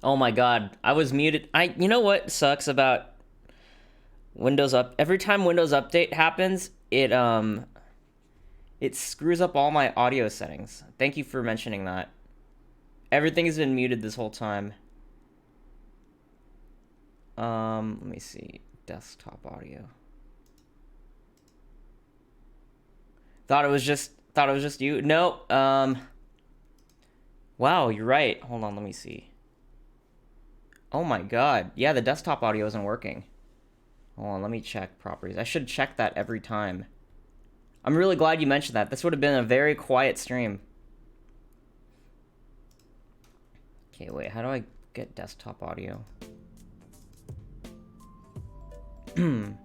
Oh my god, I was muted. You know what sucks about Windows up? Every time Windows update happens, it screws up all my audio settings. Thank you for mentioning that. Everything has been muted this whole time. Let me see. Desktop audio. Thought it was just you. No. Wow, you're right. Hold on, let me see. Oh my god. Yeah, the desktop audio isn't working. Hold on, let me check properties. I should check that every time. I'm really glad you mentioned that. This would have been a very quiet stream. Okay, wait, how do I get desktop audio? Do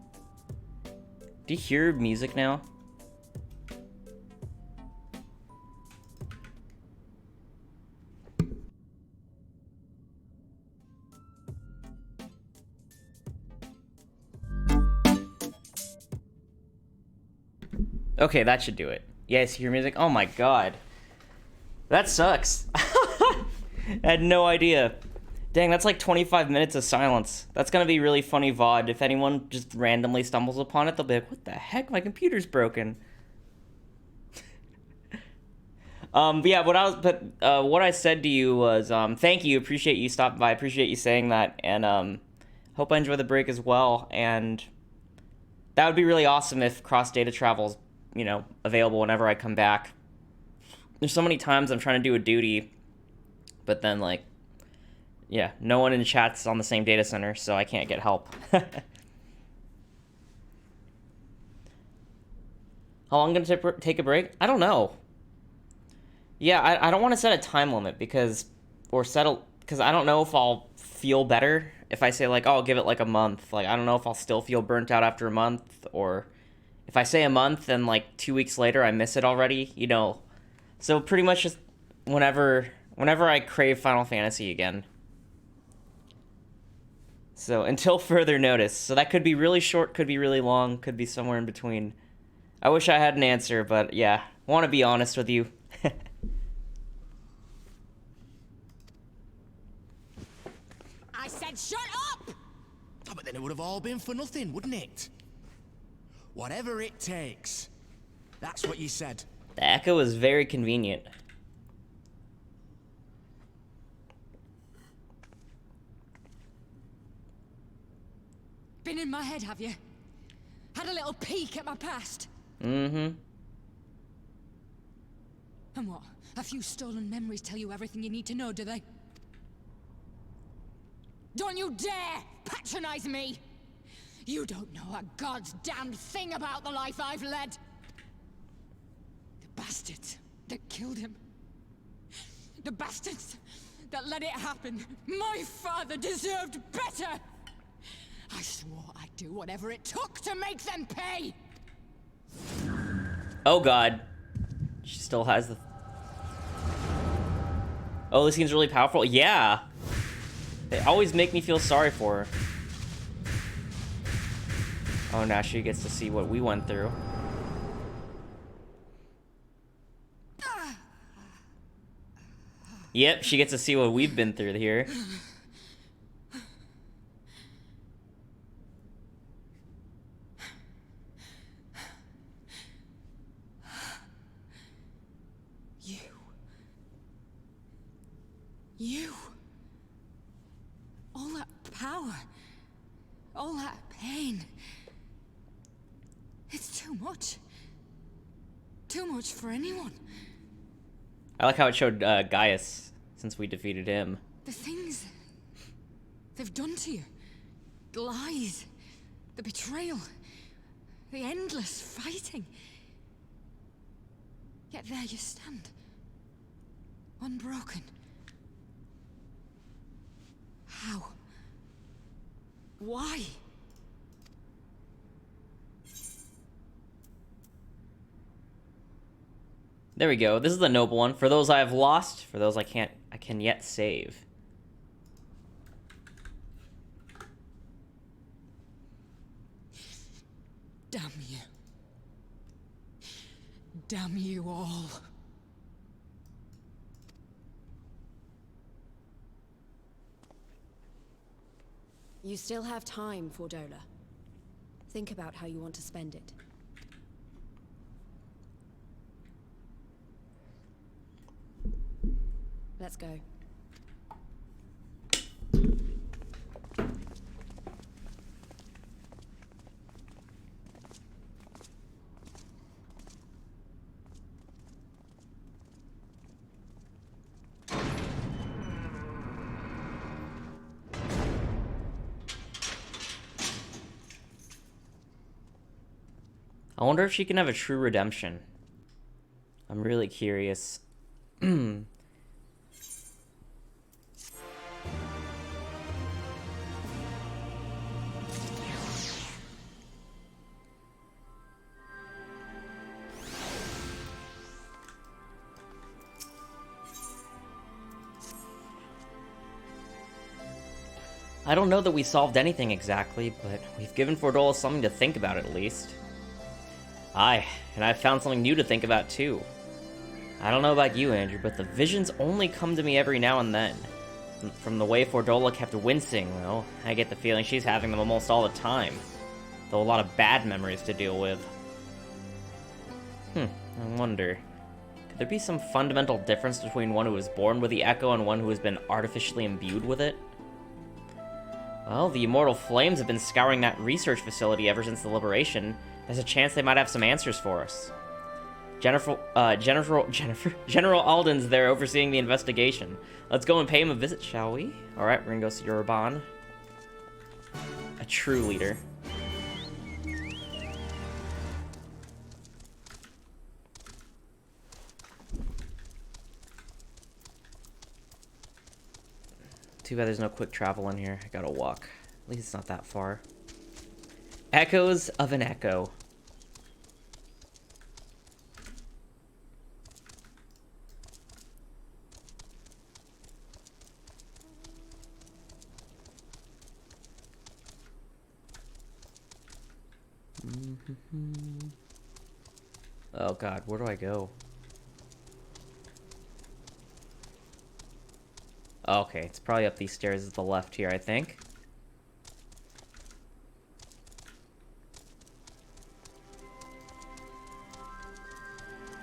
you hear music now? Okay, that should do it. Yes, you hear music? Oh my god. That sucks. I had no idea. Dang, that's like 25 minutes of silence. That's gonna be really funny VOD. If anyone just randomly stumbles upon it, they'll be like, what the heck? My computer's broken. But yeah, what I said to you was, thank you, appreciate you stopping by, appreciate you saying that, and hope I enjoy the break as well. And that would be really awesome if cross data travel's, available whenever I come back. There's so many times I'm trying to do a duty, but then like, yeah, no one in chat's on the same data center, so I can't get help. How long gonna take a break? I don't know. Yeah, I don't want to set a time limit because I don't know if I'll feel better if I say like, oh, I'll give it like a month. Like I don't know if I'll still feel burnt out after a month, or if I say a month and like 2 weeks later I miss it already. So pretty much just whenever I crave Final Fantasy again. So until further notice. So that could be really short, could be really long, could be somewhere in between. I wish I had an answer, but yeah, want to be honest with you. I said shut up! Oh, but then it would have all been for nothing, wouldn't it? Whatever it takes. That's what you said. The echo is very convenient. Been in my head, have you? Had a little peek at my past? Mm-hmm. And what? A few stolen memories tell you everything you need to know, do they? Don't you dare patronize me! You don't know a god's damned thing about the life I've led! The bastards that killed him. The bastards that let it happen. My father deserved better! I swore I'd do whatever it took to make them pay! Oh god. She still has the... Oh, this seems really powerful. Yeah. They always make me feel sorry for her. Oh, now she gets to see what we went through. Yep, she gets to see what we've been through here. You. All that power. All that pain. It's too much. Too much for anyone. I like how it showed Gaius, since we defeated him. The things they've done to you. The lies. The betrayal. The endless fighting. Yet there you stand. Unbroken. How? Why? There we go. This is the noble one. For those I have lost, for those I can yet save. Damn you. Damn you all. You still have time, Fordola. Think about how you want to spend it. Let's go. I wonder if she can have a true redemption. I'm really curious. I don't know that we solved anything exactly, but we've given Fordola something to think about at least. Aye, and I've found something new to think about too. I don't know about you, Andrew, but the visions only come to me every now and then. From the way Fordola kept wincing, though, I get the feeling she's having them almost all the time. Though a lot of bad memories to deal with. I wonder, could there be some fundamental difference between one who was born with the Echo and one who has been artificially imbued with it? Well, the Immortal Flames have been scouring that research facility ever since the Liberation. There's a chance they might have some answers for us. General Alden's there overseeing the investigation. Let's go and pay him a visit, shall we? Alright, we're gonna go see Urban. A true leader. Too bad there's no quick travel in here. I gotta walk. At least it's not that far. Echoes of an Echo. Oh god, where do I go? Okay, it's probably up these stairs at the left here, I think.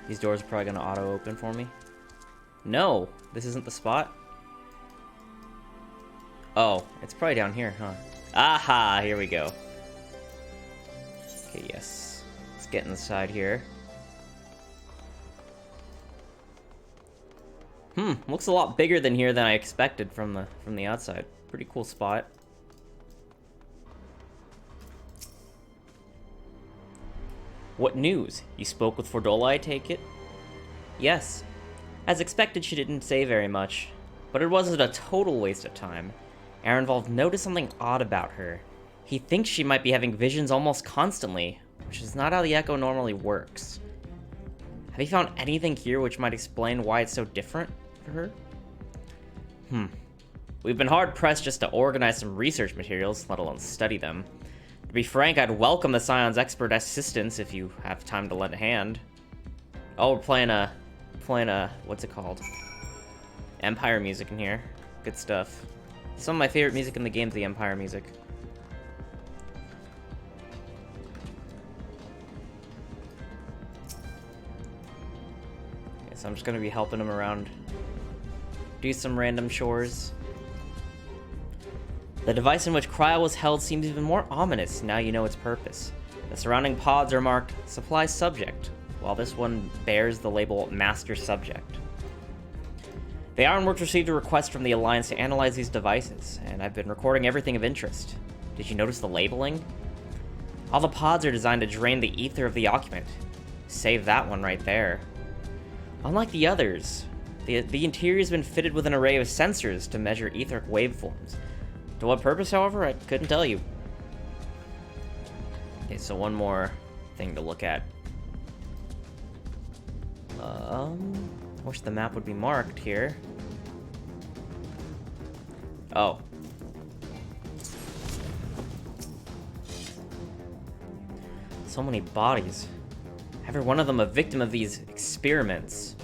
These doors are probably gonna auto-open for me. No! This isn't the spot? Oh, it's probably down here, huh? Aha! Here we go. Okay, yes. Let's get inside here. Looks a lot bigger than here than I expected from the outside. Pretty cool spot. What news? You spoke with Fordola, I take it? Yes. As expected, she didn't say very much. But it wasn't a total waste of time. Ehrenwald noticed something odd about her. He thinks she might be having visions almost constantly, which is not how the Echo normally works. Have you found anything here which might explain why it's so different for her? We've been hard-pressed just to organize some research materials, let alone study them. To be frank, I'd welcome the Scion's expert assistance if you have time to lend a hand. Oh, we're playing a, what's it called? Empire music in here. Good stuff. Some of my favorite music in the game's the Empire music. Okay, so I'm just gonna be helping him around. Do some random chores. The device in which Cryo was held seems even more ominous now you know its purpose. The surrounding pods are marked Supply Subject, while this one bears the label Master Subject. The Ironworks received a request from the Alliance to analyze these devices, and I've been recording everything of interest. Did you notice the labeling? All the pods are designed to drain the ether of the occupant. Save that one right there. Unlike the others, the interior's been fitted with an array of sensors to measure etheric waveforms. To what purpose, however, I couldn't tell you. Okay, so one more thing to look at. I wish the map would be marked here. Oh. So many bodies. Every one of them a victim of these experiments.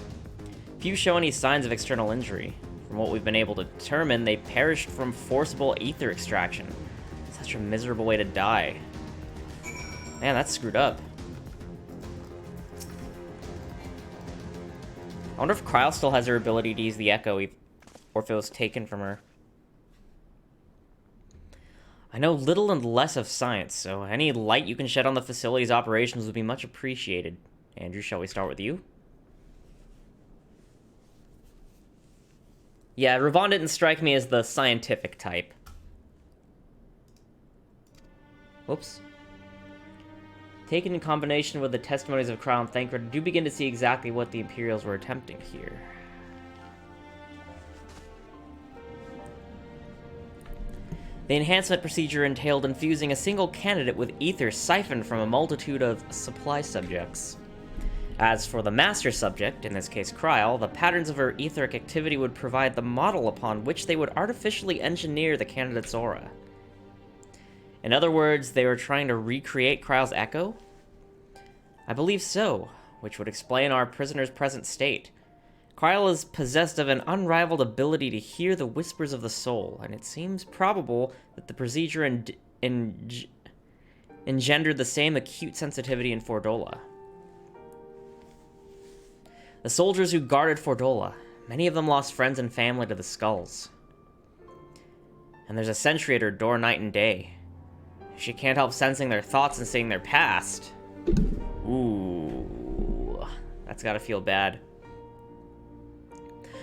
Few show any signs of external injury. From what we've been able to determine, they perished from forcible ether extraction. Such a miserable way to die. Man, that's screwed up. I wonder if Kryl still has her ability to use the Echo, or if it was taken from her. I know little and less of science, so any light you can shed on the facility's operations would be much appreciated. Andrew, shall we start with you? Yeah, Ravon didn't strike me as the scientific type. Whoops. Taken in combination with the testimonies of Kryl and Thancred, I do begin to see exactly what the Imperials were attempting here. The enhancement procedure entailed infusing a single candidate with ether siphoned from a multitude of supply subjects. As for the master subject, in this case Kryl, the patterns of her etheric activity would provide the model upon which they would artificially engineer the candidate's aura. In other words, they were trying to recreate Kryl's echo? I believe so, which would explain our prisoner's present state. Kryl is possessed of an unrivaled ability to hear the whispers of the soul, and it seems probable that the procedure engendered the same acute sensitivity in Fordola. The soldiers who guarded Fordola, many of them lost friends and family to the skulls. And there's a sentry at her door night and day. She can't help sensing their thoughts and seeing their past. Ooh, that's gotta feel bad.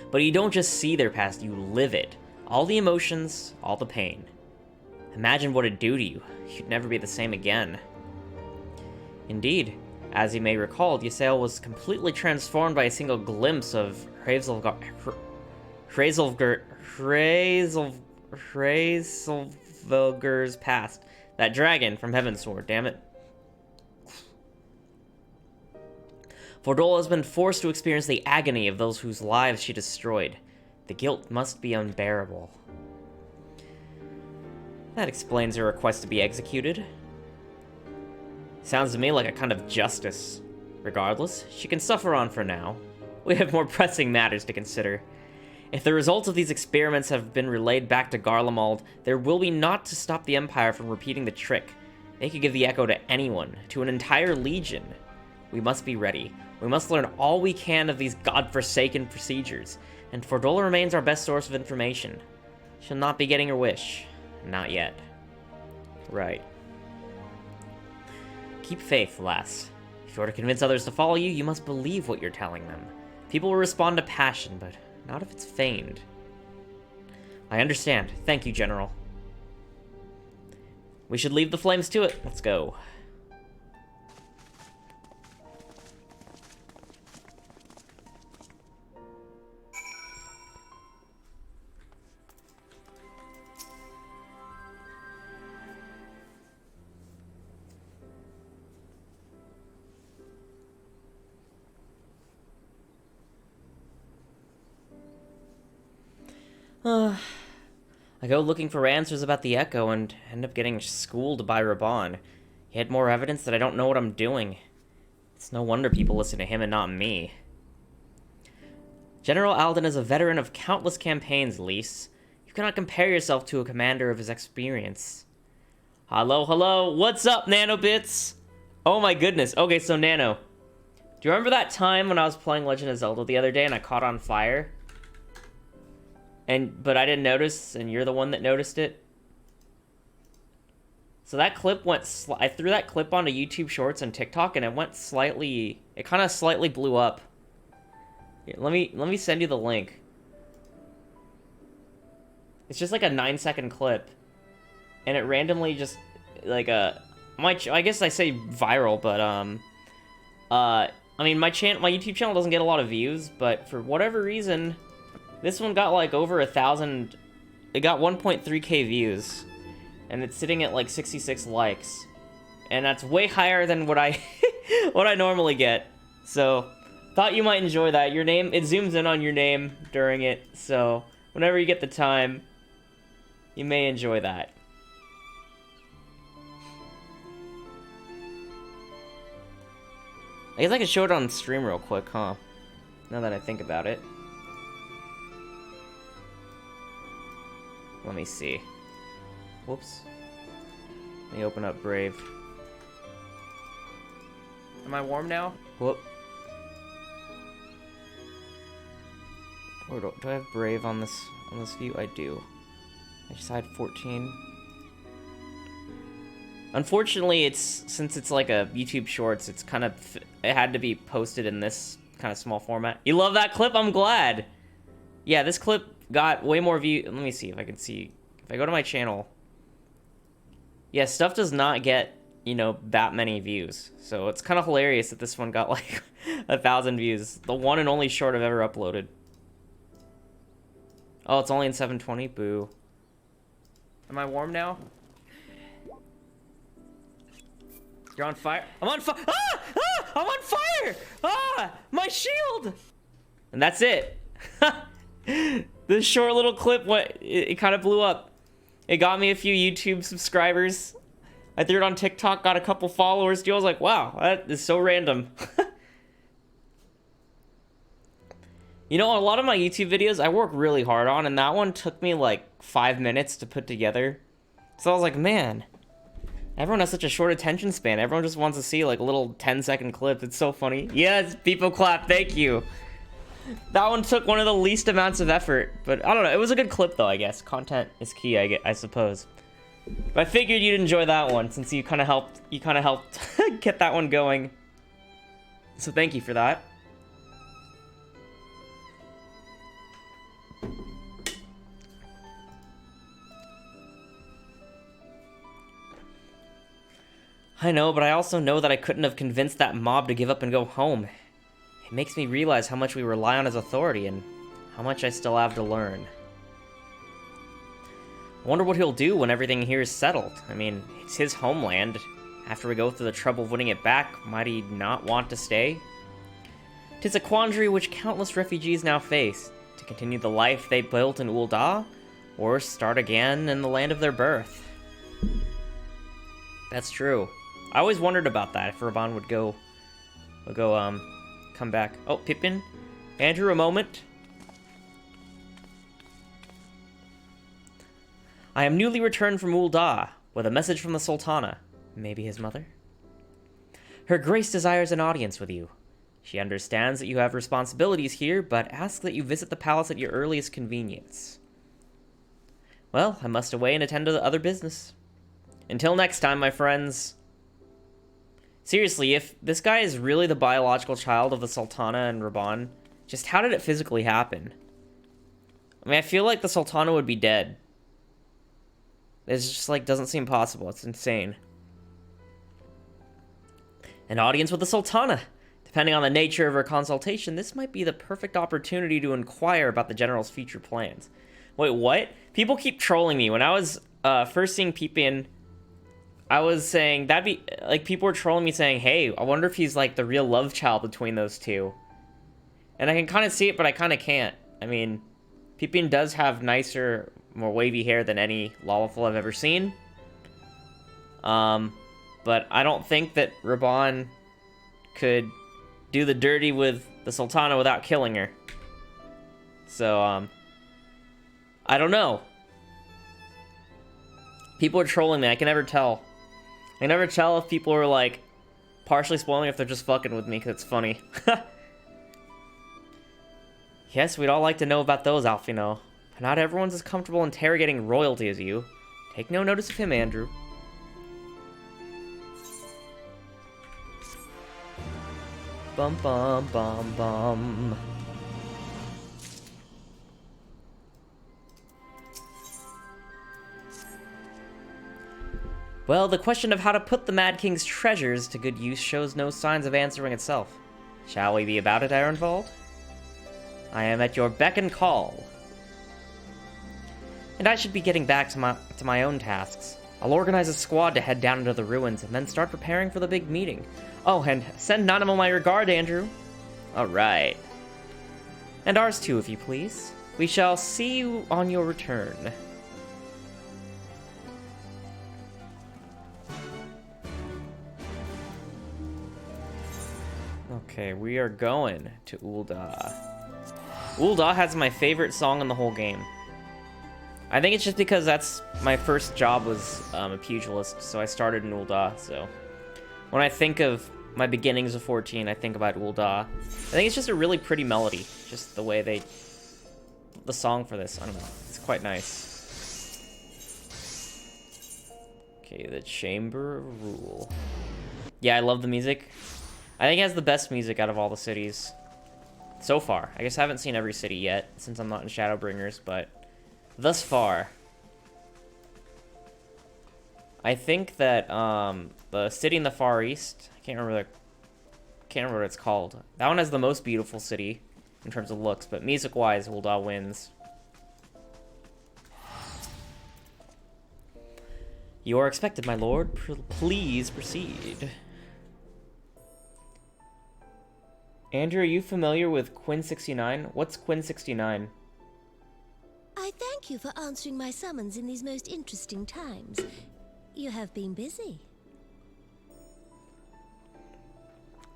But you don't just see their past, you live it. All the emotions, all the pain. Imagine what it'd do to you. You'd never be the same again. Indeed, as you may recall, Ysael was completely transformed by a single glimpse of Hrazelvgur's past. That dragon from Heavensward, damn it. Fordola has been forced to experience the agony of those whose lives she destroyed. The guilt must be unbearable. That explains her request to be executed. Sounds to me like a kind of justice. Regardless, she can suffer on for now. We have more pressing matters to consider. If the results of these experiments have been relayed back to Garlemald, there will be naught to stop the Empire from repeating the trick. They could give the Echo to anyone, to an entire legion. We must be ready. We must learn all we can of these godforsaken procedures, and Fordola remains our best source of information. She'll not be getting her wish. Not yet. Right. Keep faith, lass. If you are to convince others to follow you, you must believe what you're telling them. People will respond to passion, but not if it's feigned. I understand. Thank you, General. We should leave the flames to it. Let's go. I go looking for answers about the Echo and end up getting schooled by Raban. He had more evidence that I don't know what I'm doing. It's no wonder people listen to him and not me. General Alden is a veteran of countless campaigns, Lise. You cannot compare yourself to a commander of his experience. Hello, hello. What's up, Nanobits? Oh my goodness. Okay, so Nano. Do you remember that time when I was playing Legend of Zelda the other day and I caught on fire? But I didn't notice, and you're the one that noticed it? So that clip went... I threw that clip onto YouTube Shorts and TikTok, and it went slightly... It kind of slightly blew up. Here, let me send you the link. It's just like a 9-second clip. And it randomly just... Like, I guess I say viral, but, I mean, my YouTube channel doesn't get a lot of views, but for whatever reason... This one got like over 1,000, it got 1.3k views, and it's sitting at like 66 likes, and that's way higher than what I what I normally get. So, thought you might enjoy that. Your name, it zooms in on your name during it, so whenever you get the time, you may enjoy that. I guess I could show it on stream real quick, huh? Now that I think about it. Let me see. Whoops. Let me open up Brave. Am I warm now? Whoop. Or do I have Brave on this view? I do. I just had 14. Unfortunately, since it's like a YouTube Shorts, it had to be posted in this kind of small format. You love that clip? I'm glad. Yeah, this clip got way more views. Let me see if I can see. If I go to my channel. Yeah, stuff does not get, you know, that many views. So it's kind of hilarious that this one got like 1,000 views. The one and only short I've ever uploaded. Oh, it's only in 720? Boo. Am I warm now? You're on fire? I'm on fire! Ah! Ah! I'm on fire! Ah! My shield! And that's it. This short little clip, it kind of blew up. It got me a few YouTube subscribers. I threw it on TikTok, got a couple followers. Dude, I was like, wow, that is so random. You know, a lot of my YouTube videos I work really hard on, and that one took me like 5 minutes to put together. So I was like, man, everyone has such a short attention span. Everyone just wants to see like a little 10-second clip. It's so funny. Yes, people clap. Thank you. That one took one of the least amounts of effort, but I don't know. It was a good clip though, I guess. Content is key, I suppose. But I figured you'd enjoy that one since you kind of helped get that one going. So thank you for that. I know, but I also know that I couldn't have convinced that mob to give up and go home. It makes me realize how much we rely on his authority and how much I still have to learn. I wonder what he'll do when everything here is settled. I mean, it's his homeland. After we go through the trouble of winning it back, might he not want to stay? 'Tis a quandary which countless refugees now face. To continue the life they built in Ul'dah, or start again in the land of their birth. That's true. I always wondered about that, if Raban would come back. Oh, Pippin. Andrew, a moment. I am newly returned from Ul'dah, with a message from the Sultana. Maybe his mother? Her Grace desires an audience with you. She understands that you have responsibilities here, but asks that you visit the palace at your earliest convenience. Well, I must away and attend to the other business. Until next time, my friends. Seriously, if this guy is really the biological child of the Sultana and Raban, just how did it physically happen? I mean, I feel like the Sultana would be dead. It just, like, doesn't seem possible. It's insane. An audience with the Sultana. Depending on the nature of her consultation, this might be the perfect opportunity to inquire about the General's future plans. Wait, what? People keep trolling me. When I was first seeing Pippin, I was saying, that'd be, like, people were trolling me saying, hey, I wonder if he's, like, the real love child between those two. And I can kind of see it, but I kind of can't. I mean, Pippin does have nicer, more wavy hair than any Lawful I've ever seen. But I don't think that Raban could do the dirty with the Sultana without killing her. So, I don't know. People are trolling me. I can never tell. I can never tell if people are, like, partially spoiling if they're just fucking with me, because it's funny. Yes, we'd all like to know about those, Alfino. But not everyone's as comfortable interrogating royalty as you. Take no notice of him, Andrew. Bum bum bum bum. Well, the question of how to put the Mad King's treasures to good use shows no signs of answering itself. Shall we be about it, Ironvold? I am at your beck and call. And I should be getting back to my own tasks. I'll organize a squad to head down into the ruins and then start preparing for the big meeting. Oh, and send Nanimo my regard, Andrew. Alright. And ours too, if you please. We shall see you on your return. Okay, we are going to Ul'dah. Ul'dah has my favorite song in the whole game. I think it's just because that's my first job was a pugilist, so I started in Ul'dah. So when I think of my beginnings of 14, I think about Ul'dah. I think it's just a really pretty melody, just the way the song for this. I don't know, it's quite nice. Okay, the Chamber of Rule. Yeah, I love the music. I think it has the best music out of all the cities so far. I guess I haven't seen every city yet since I'm not in Shadowbringers, but thus far, I think that the city in the Far East, I can't remember what it's called. That one has the most beautiful city in terms of looks, but music-wise, Ul'dah wins. You are expected, my lord. Please proceed. Andrew, are you familiar with Quinn 69? What's Quinn 69? I thank you for answering my summons in these most interesting times. You have been busy.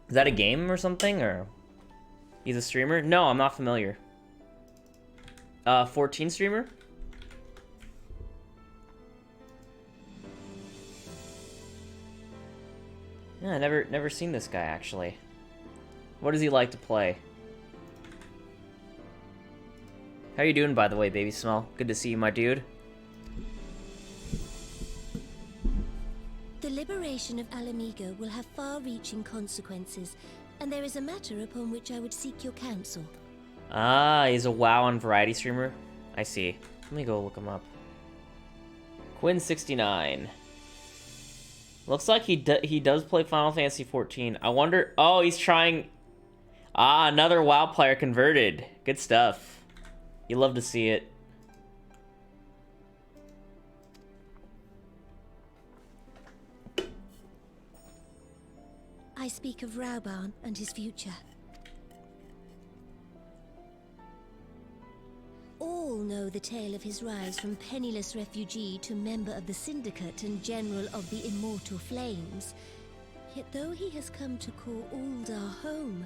Is that a game or something, or he's a streamer? No, I'm not familiar. 14 streamer? Yeah, I never seen this guy actually. What does he like to play? How you doing, by the way, Baby Smell? Good to see you, my dude. The liberation of Alamigo will have far-reaching consequences, and there is a matter upon which I would seek your counsel. Ah, he's a WoW and variety streamer. I see. Let me go look him up. Quinn69. Looks like he does play Final Fantasy 14. I wonder... Oh, he's trying... Ah, another WoW player converted. Good stuff. You love to see it. I speak of Rauban and his future. All know the tale of his rise from penniless refugee to member of the Syndicate and General of the Immortal Flames. Yet though he has come to call Ul'dah home,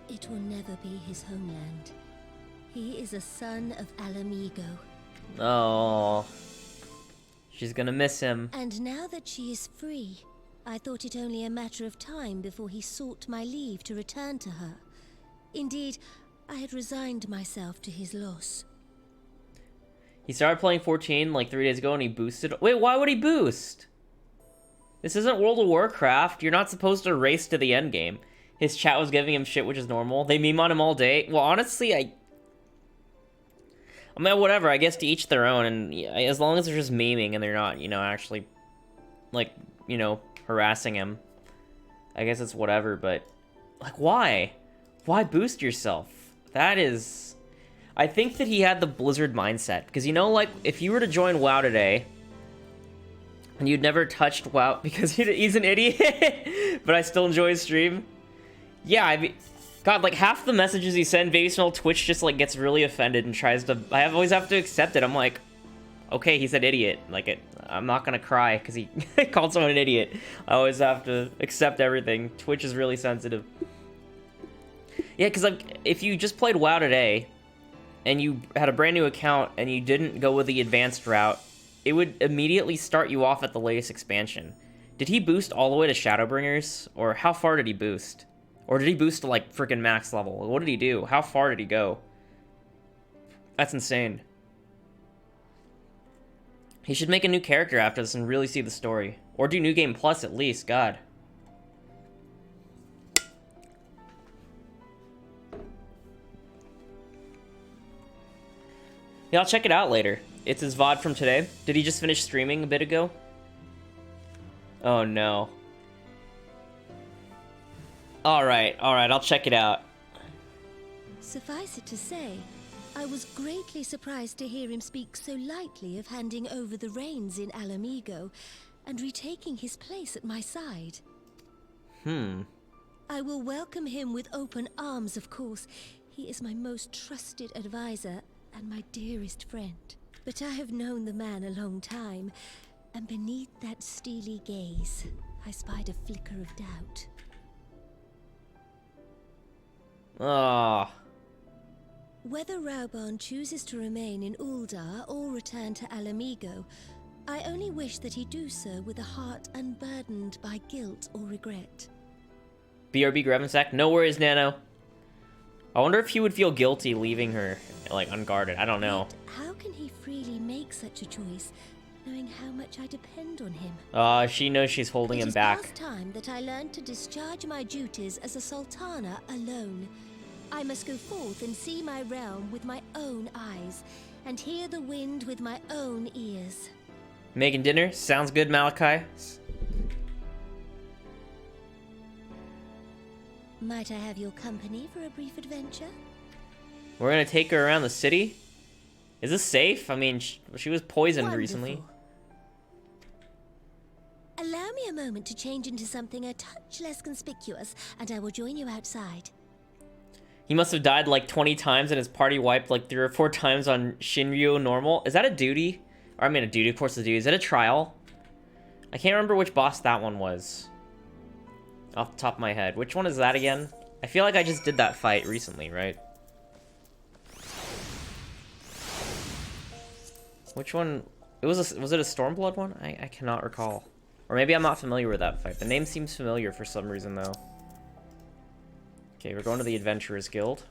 it will never be his homeland. He is a son of Alamigo. Oh. She's gonna miss him. And now that she is free, I thought it only a matter of time before he sought my leave to return to her. Indeed, I had resigned myself to his loss. He started playing 14 like 3 days ago and he boosted... Wait, why would he boost? This isn't World of Warcraft. You're not supposed to race to the end game. His chat was giving him shit, which is normal. They meme on him all day. Well, honestly, I mean, whatever. I guess to each their own. And as long as they're just memeing and they're not, you know, actually, like, you know, harassing him, I guess it's whatever. But, like, why? Why boost yourself? That is... I think that he had the Blizzard mindset. Because, you know, like, if you were to join WoW today... and you'd never touched WoW because he's an idiot, but I still enjoy his stream. Yeah, I mean, God, like half the messages he sent, Baby Smell Twitch just like gets really offended and tries to. Always have to accept it. I'm like, okay, he's an idiot. Like I'm not gonna cry because he called someone an idiot. I always have to accept everything. Twitch is really sensitive. Yeah, because like if you just played WoW today, and you had a brand new account and you didn't go with the advanced route, it would immediately start you off at the latest expansion. Did he boost all the way to Shadowbringers? Or how far did he boost? Or did he boost to, like, freaking max level? What did he do? How far did he go? That's insane. He should make a new character after this and really see the story. Or do New Game Plus at least, God. Yeah, I'll check it out later. It's his VOD from today. Did he just finish streaming a bit ago? Oh no. Alright, I'll check it out. Suffice it to say, I was greatly surprised to hear him speak so lightly of handing over the reins in Alamigo and retaking his place at my side. I will welcome him with open arms, of course. He is my most trusted advisor and my dearest friend. But I have known the man a long time, and beneath that steely gaze, I spied a flicker of doubt. Whether Raubarn chooses to remain in Uldar or return to Alamigo, I only wish that he do so with a heart unburdened by guilt or regret. BRB Grevensack? No worries, Nano. I wonder if he would feel guilty leaving her, like, unguarded. I don't know. Yet, how can he freely make such a choice, knowing how much I depend on him? She knows she's holding him back. It is past time that I learned to discharge my duties as a Sultana alone. I must go forth and see my realm with my own eyes, and hear the wind with my own ears. Making dinner? Sounds good, Malachi. Might I have your company for a brief adventure? We're gonna take her around the city? Is this safe? I mean, she was poisoned Wonderful. recently. Allow me a moment to change into something a touch less conspicuous, and I will join you outside. He must have died like 20 times and his party wiped like 3 or 4 times on Shinryu normal. Is that a duty? Or I mean a duty, of course it's a duty. Is it a trial? I can't remember which boss that one was. Off the top of my head. Which one is that again? I feel like I just did that fight recently, right? Which one? Was it a Stormblood one? I cannot recall. Or maybe I'm not familiar with that fight. The name seems familiar for some reason, though. Okay, we're going to the Adventurers Guild.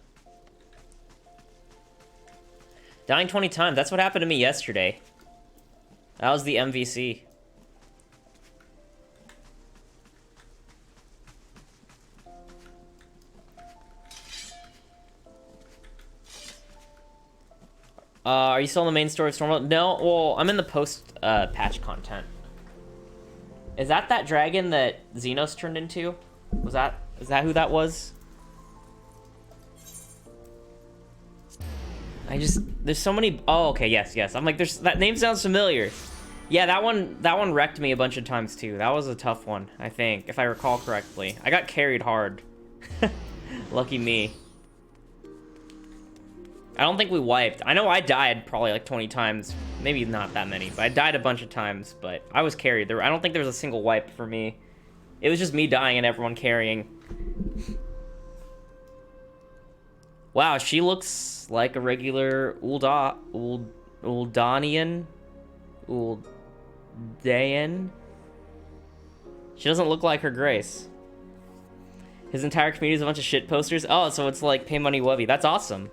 Dying 20 times. That's what happened to me yesterday. That was the MVC. Are you still in the main story of Stormblood? No, well, I'm in the post-patch content. Is that dragon that Xenos turned into? Is that who that was? There's so many, oh, okay, yes. I'm like, that name sounds familiar. Yeah, that one wrecked me a bunch of times too. That was a tough one, I think, if I recall correctly. I got carried hard. Lucky me. I don't think we wiped. I know I died probably like 20 times. Maybe not that many, but I died a bunch of times, but I was carried. I don't think there was a single wipe for me. It was just me dying and everyone carrying. Wow, she looks like a regular Uldanian? Uldayan? She doesn't look like her grace. His entire community is a bunch of shit posters? Oh, so it's like Pay Money Wubby. That's awesome.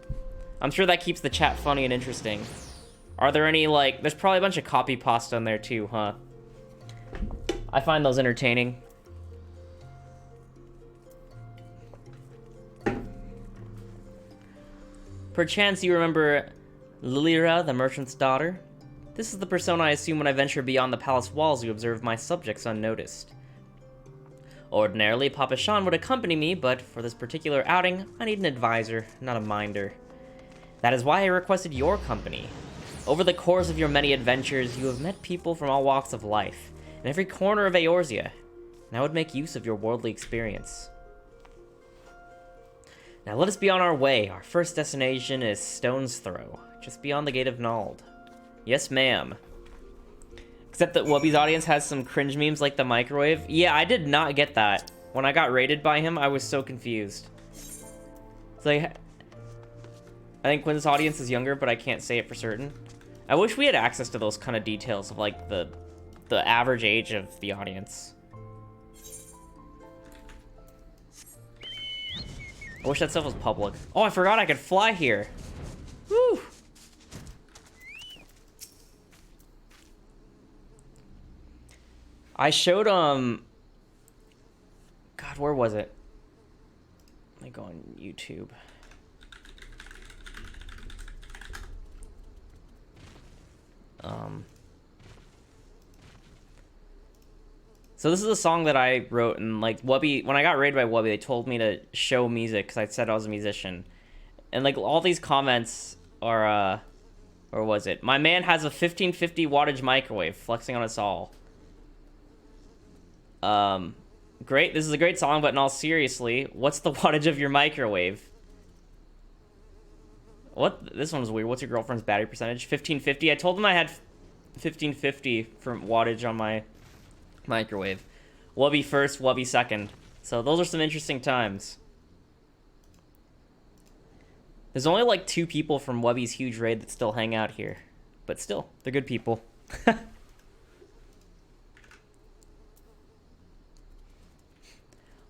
I'm sure that keeps the chat funny and interesting. Are there any, like... There's probably a bunch of copy pasta in there too, huh? I find those entertaining. Perchance you remember Lyra, the merchant's daughter? This is the persona I assume when I venture beyond the palace walls to observe my subjects unnoticed. Ordinarily, Papa Shan would accompany me, but for this particular outing, I need an advisor, not a minder. That is why I requested your company. Over the course of your many adventures, you have met people from all walks of life, in every corner of Eorzea, and I would make use of your worldly experience. Now let us be on our way. Our first destination is Stone's Throw, just beyond the Gate of Nald. Yes, ma'am. Except that Wubby's audience has some cringe memes like the microwave. Yeah, I did not get that. When I got raided by him, I was so confused. It's like... I think Quinn's audience is younger, but I can't say it for certain. I wish we had access to those kind of details of, like, the average age of the audience. I wish that stuff was public. Oh, I forgot I could fly here. Woo! I showed, God, where was it? Let me go on YouTube. So this is a song that I wrote, and like Wubby, when I got raided by Wubby, they told me to show music because I said I was a musician, and like all these comments are, or was it? My man has a 1550 wattage microwave, flexing on us all. Great. This is a great song, but in all seriously, what's the wattage of your microwave? What? This one was weird. What's your girlfriend's battery percentage? 1550. I told them I had 1550 for wattage on my microwave. Wubby first, Wubby second. So those are some interesting times. There's only like 2 people from Webby's huge raid that still hang out here. But still, they're good people.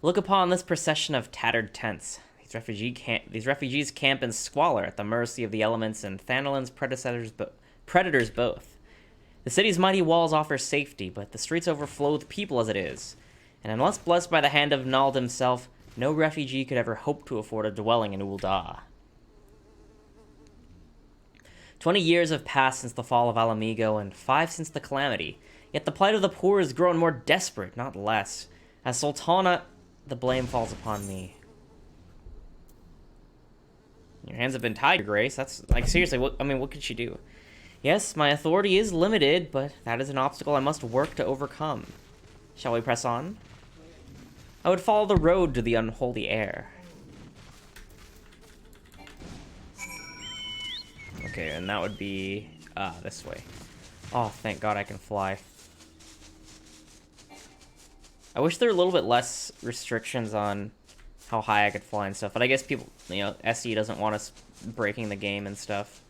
Look upon this procession of tattered tents. These refugees camp in squalor at the mercy of the elements and Thanalin's predators both. The city's mighty walls offer safety, but the streets overflow with people as it is. And unless blessed by the hand of Nald himself, no refugee could ever hope to afford a dwelling in Ul'dah. 20 years have passed since the fall of Alamigo, and 5 since the calamity. Yet the plight of the poor has grown more desperate, not less. As Sultana, the blame falls upon me. Your hands have been tied, Your Grace. That's, like, seriously, what could she do? Yes, my authority is limited, but that is an obstacle I must work to overcome. Shall we press on? I would follow the road to the unholy air. Okay, and that would be, this way. Oh, thank God I can fly. I wish there were a little bit less restrictions on how high I could fly and stuff, but I guess people, you know, SE doesn't want us breaking the game and stuff.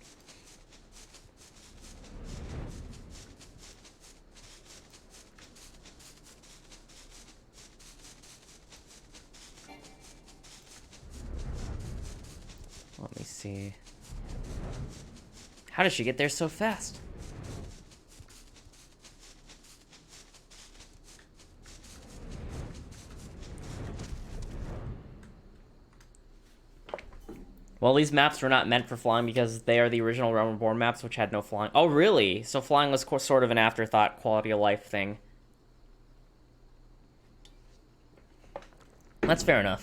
Let me see. How did she get there so fast? Well, these maps were not meant for flying because they are the original Realm Reborn maps, which had no flying. Oh, really? So flying was sort of an afterthought, quality of life thing. That's fair enough.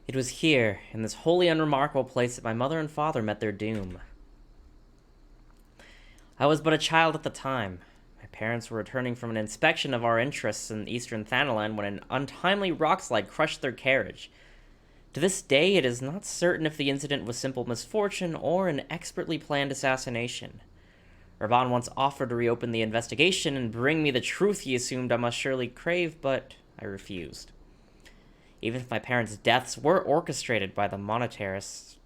It was here, in this wholly unremarkable place, that my mother and father met their doom. I was but a child at the time. My parents were returning from an inspection of our interests in eastern Thanalan when an untimely rockslide crushed their carriage. To this day, it is not certain if the incident was simple misfortune or an expertly planned assassination. Raban once offered to reopen the investigation and bring me the truth he assumed I must surely crave, but I refused. Even if my parents' deaths were orchestrated by the monetarists,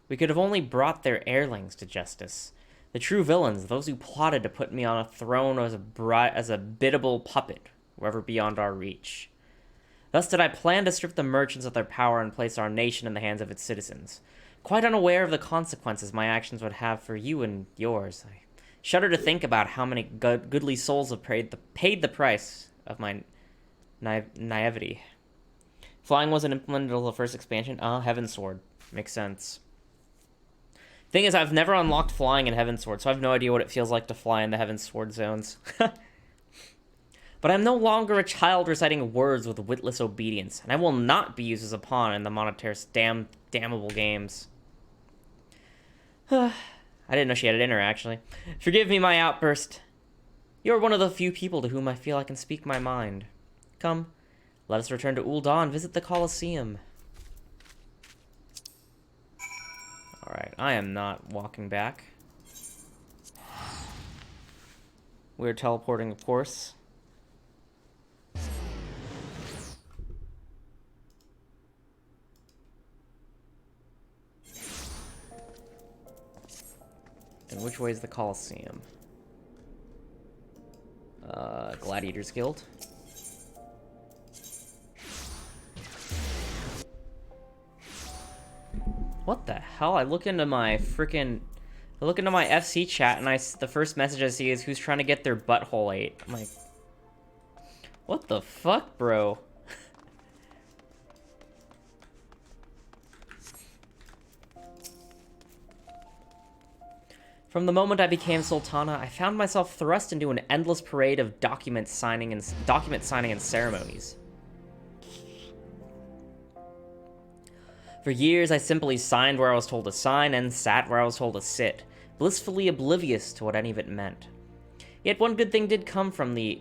we could have only brought their heirlings to justice. The true villains, those who plotted to put me on a throne as a biddable puppet, were ever beyond our reach. Thus did I plan to strip the merchants of their power and place our nation in the hands of its citizens, quite unaware of the consequences my actions would have for you and yours. I shudder to think about how many goodly souls have paid the price of my naivety. Flying wasn't implemented until the first expansion. Heavensward. Makes sense. Thing is, I've never unlocked flying in Heavensward, so I have no idea what it feels like to fly in the Heavensward zones. But I'm no longer a child reciting words with witless obedience, and I will not be used as a pawn in the Monetarist's damnable games. I didn't know she had it in her, actually. Forgive me my outburst. You're one of the few people to whom I feel I can speak my mind. Come. Let us return to Ul'dah and visit the Colosseum. Alright, I am not walking back. We're teleporting, of course. And which way is the Colosseum? Gladiators Guild. What the hell? I look into my FC chat and the first message I see is who's trying to get their butthole ate. I'm like, what the fuck, bro? From the moment I became Sultana, I found myself thrust into an endless parade of document signing and ceremonies. For years, I simply signed where I was told to sign and sat where I was told to sit, blissfully oblivious to what any of it meant. Yet one good thing did come from the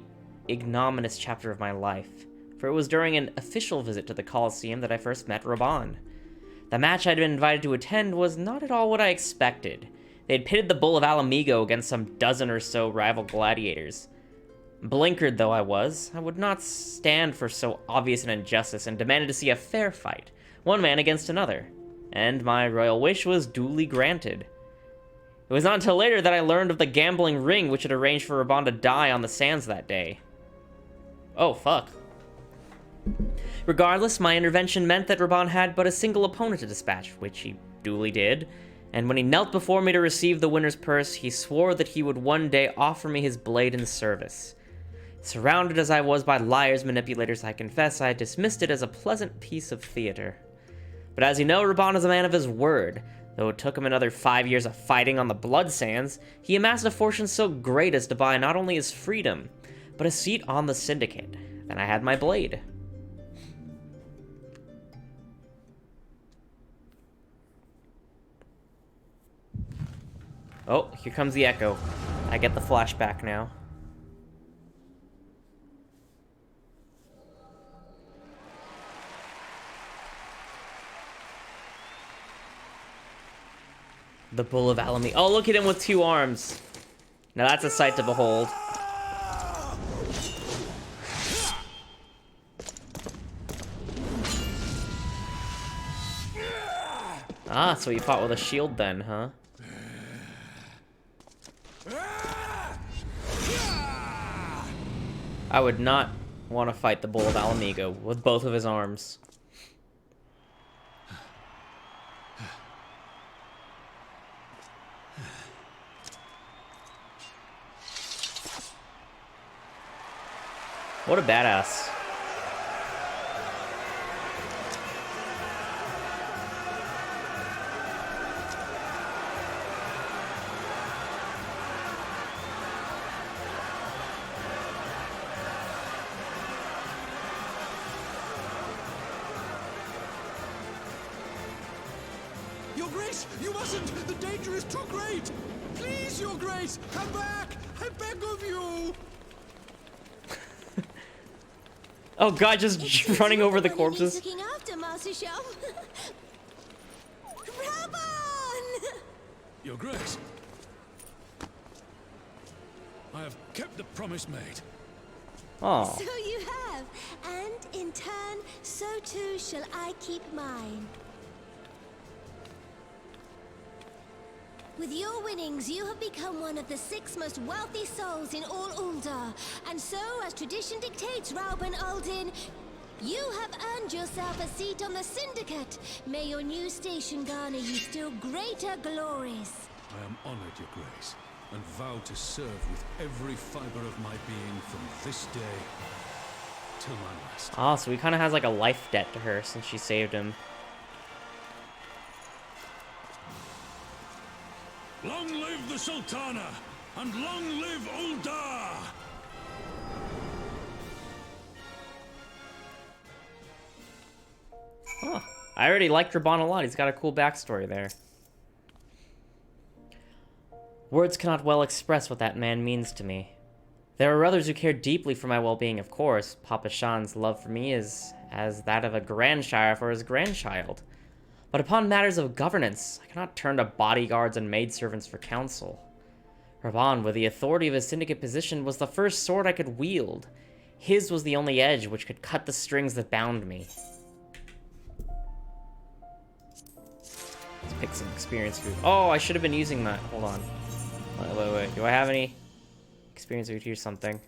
ignominious chapter of my life, for it was during an official visit to the Colosseum that I first met Raban. The match I'd been invited to attend was not at all what I expected. They had pitted the Bull of Alamigo against some dozen or so rival gladiators. Blinkered though I was, I would not stand for so obvious an injustice and demanded to see a fair fight, one man against another. And my royal wish was duly granted. It was not until later that I learned of the gambling ring which had arranged for Raban to die on the sands that day. Oh, fuck. Regardless, my intervention meant that Raban had but a single opponent to dispatch, which he duly did, and when he knelt before me to receive the winner's purse, he swore that he would one day offer me his blade in service. Surrounded as I was by liars, manipulators, I confess I dismissed it as a pleasant piece of theater. But as you know, Raban is a man of his word. Though it took him another 5 years of fighting on the blood sands, he amassed a fortune so great as to buy not only his freedom, but a seat on the Syndicate. Then I had my blade. Oh, here comes the echo. I get the flashback now. The Bull of Alamy. Oh, look at him with 2 arms. Now that's a sight to behold. Ah, so he fought with a shield then, huh? I would not want to fight the Bull of Alamigo with both of his arms. What a badass. Your Grace, you mustn't! The danger is too great! Please, Your Grace, come back! I beg of you! Oh god, just running over the corpses. Looking after Master Shah. Raban! Your Grace, I have kept the promise made. Oh. So you have, and in turn, so too shall I keep mine. With your winnings, you have become one of the 6 most wealthy souls in all Ul'dah. And so, as tradition dictates, Rauben Aldin, you have earned yourself a seat on the Syndicate. May your new station garner you still greater glories. I am honored, Your Grace, and vow to serve with every fiber of my being from this day till my last. Oh, so he kind of has like a life debt to her since she saved him. Long live the Sultana, and long live Ul'dah! Oh, I already liked Raban a lot. He's got a cool backstory there. Words cannot well express what that man means to me. There are others who care deeply for my well-being, of course. Papa Shan's love for me is as that of a grandsire for his grandchild. But upon matters of governance, I cannot turn to bodyguards and maidservants for counsel. Raban, with the authority of his syndicate position, was the first sword I could wield. His was the only edge which could cut the strings that bound me. Let's pick some experience food. Oh, I should have been using that. Hold on. Wait. Do I have any experience food here? Something.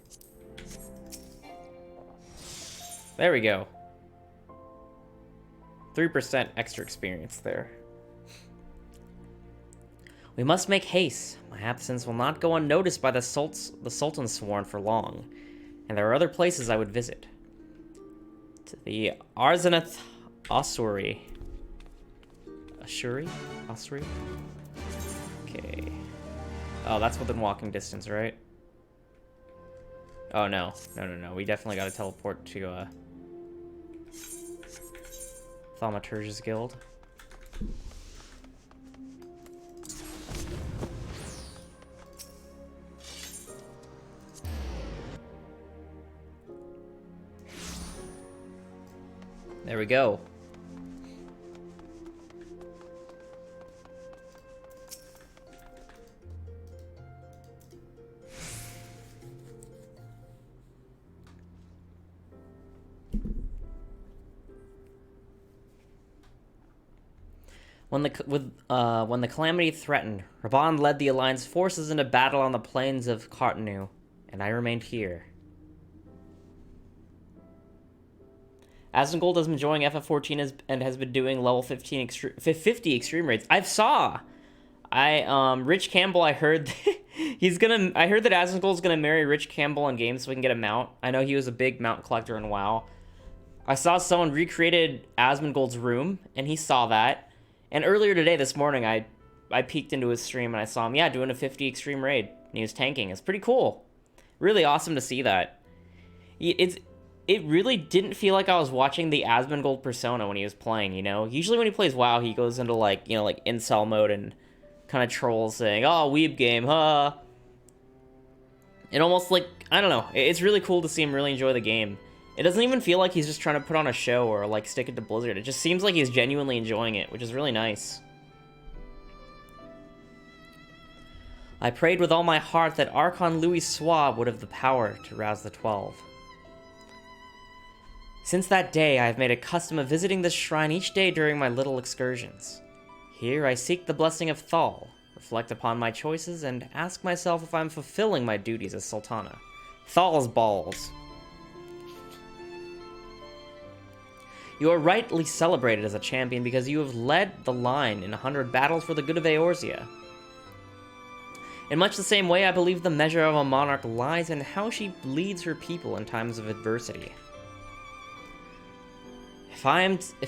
There we go. 3% extra experience there. We must make haste. My absence will not go unnoticed by the Sultan's sworn for long, and there are other places I would visit. To the Arzanath Ossuary. Ossuary? Okay. Oh, that's within walking distance, right? Oh, no. No. We definitely gotta teleport to, Thaumaturge's Guild. There we go. When the calamity threatened, Raban led the Alliance forces into battle on the plains of Cartanu, and I remained here. Asmongold has been enjoying FF14 and has been doing level 50 extreme raids. Rich Campbell, I heard I heard that Asmongold's gonna marry Rich Campbell in game so we can get a mount. I know he was a big mount collector in WoW. I saw someone recreated Asmongold's room, and he saw that. And earlier today, this morning, I peeked into his stream and I saw him, doing a 50 extreme raid. And he was tanking. It's pretty cool. Really awesome to see that. It really didn't feel like I was watching the Asmongold persona when he was playing, you know? Usually when he plays WoW, he goes into, like incel mode and kind of trolls saying, oh, weeb game, huh? And almost like, I don't know. It's really cool to see him really enjoy the game. It doesn't even feel like he's just trying to put on a show or, like, stick it to Blizzard. It just seems like he's genuinely enjoying it, which is really nice. I prayed with all my heart that Archon Louis Swab would have the power to rouse the 12. Since that day, I have made a custom of visiting this shrine each day during my little excursions. Here, I seek the blessing of Thal, reflect upon my choices, and ask myself if I'm fulfilling my duties as Sultana. Thal's balls. You are rightly celebrated as a champion because you have led the line in 100 battles for the good of Eorzea. In much the same way, I believe the measure of a monarch lies in how she leads her people in times of adversity. If